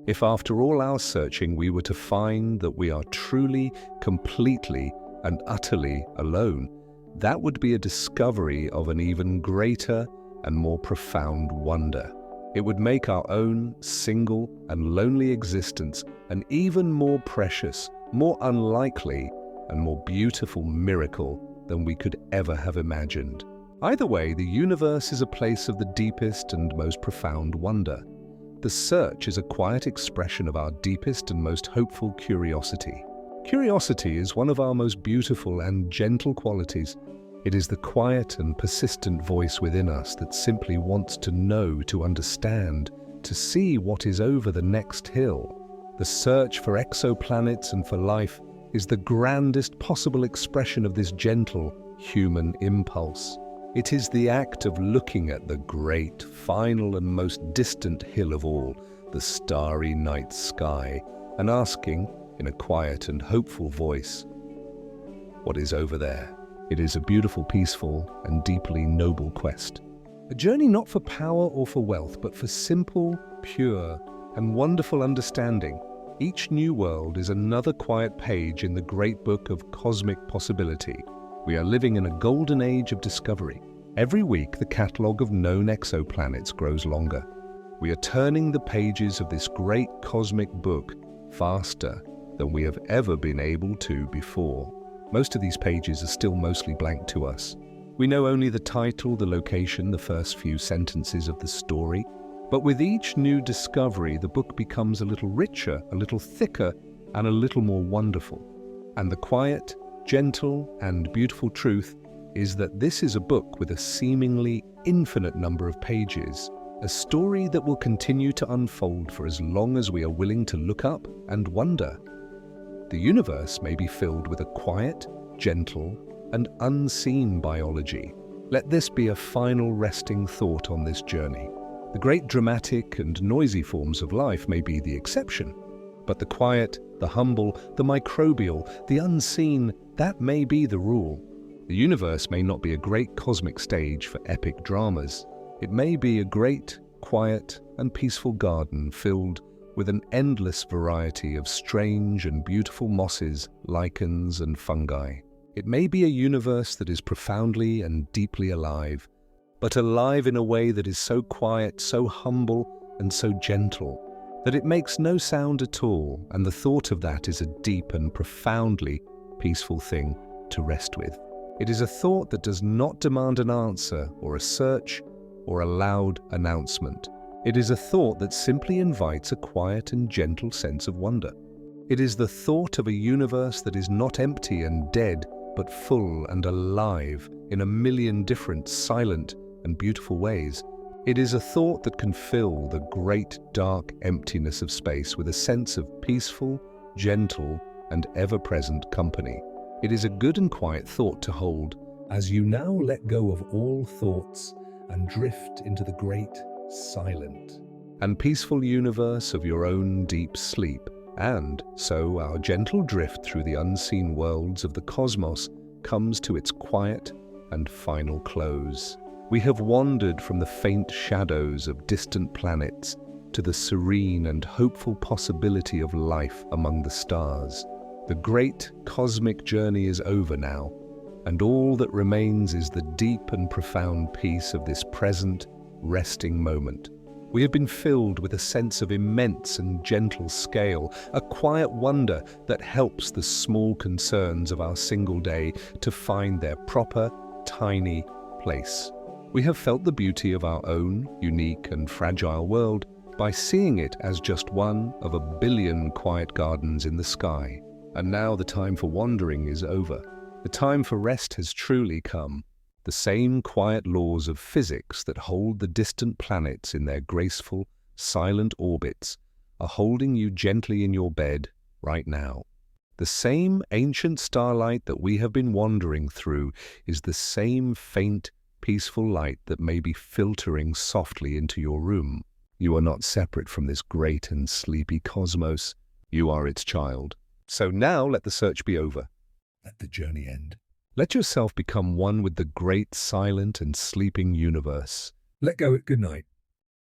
If after all our searching we were to find that we are truly, completely, and utterly alone, that would be a discovery of an even greater and more profound wonder. It would make our own single and lonely existence an even more precious, more unlikely, and more beautiful miracle than we could ever have imagined. Either way, the universe is a place of the deepest and most profound wonder. The search is a quiet expression of our deepest and most hopeful curiosity. Curiosity is one of our most beautiful and gentle qualities. It is the quiet and persistent voice within us that simply wants to know, to understand, to see what is over the next hill. The search for exoplanets and for life is the grandest possible expression of this gentle human impulse. It is the act of looking at the great, final and most distant hill of all, the starry night sky, and asking, in a quiet and hopeful voice, what is over there? It is a beautiful, peaceful, and deeply noble quest. A journey not for power or for wealth, but for simple, pure, and wonderful understanding. Each new world is another quiet page in the great book of cosmic possibility. We are living in a golden age of discovery. Every week, the catalogue of known exoplanets grows longer. We are turning the pages of this great cosmic book faster than we have ever been able to before. Most of these pages are still mostly blank to us. We know only the title, the location, the first few sentences of the story. But with each new discovery, the book becomes a little richer, a little thicker, and a little more wonderful. And the quiet, gentle, and beautiful truth is that this is a book with a seemingly infinite number of pages, a story that will continue to unfold for as long as we are willing to look up and wonder. The universe may be filled with a quiet, gentle, and unseen biology. Let this be a final resting thought on this journey. The great dramatic and noisy forms of life may be the exception, but the quiet, the humble, the microbial, the unseen, that may be the rule. The universe may not be a great cosmic stage for epic dramas. It may be a great, quiet, and peaceful garden filled with an endless variety of strange and beautiful mosses, lichens, and fungi. It may be a universe that is profoundly and deeply alive, but alive in a way that is so quiet, so humble, and so gentle, that it makes no sound at all, and the thought of that is a deep and profoundly peaceful thing to rest with. It is a thought that does not demand an answer, or a search, or a loud announcement. It is a thought that simply invites a quiet and gentle sense of wonder. It is the thought of a universe that is not empty and dead, but full and alive in a million different, silent, and beautiful ways. It is a thought that can fill the great, dark emptiness of space with a sense of peaceful, gentle, and ever-present company. It is a good and quiet thought to hold as you now let go of all thoughts and drift into the great, silent, and peaceful universe of your own deep sleep. And so our gentle drift through the unseen worlds of the cosmos comes to its quiet and final close. We have wandered from the faint shadows of distant planets to the serene and hopeful possibility of life among the stars. The great cosmic journey is over now, and all that remains is the deep and profound peace of this present, resting moment. We have been filled with a sense of immense and gentle scale, a quiet wonder that helps the small concerns of our single day to find their proper, tiny place. We have felt the beauty of our own unique and fragile world by seeing it as just one of a billion quiet gardens in the sky. And now the time for wandering is over. The time for rest has truly come. The same quiet laws of physics that hold the distant planets in their graceful, silent orbits are holding you gently in your bed right now. The same ancient starlight that we have been wandering through is the same faint, peaceful light that may be filtering softly into your room. You are not separate from this great and sleepy cosmos. You are its child. So now let the search be over. Let the journey end. Let yourself become one with the great, silent, and sleeping universe. Let go at good night.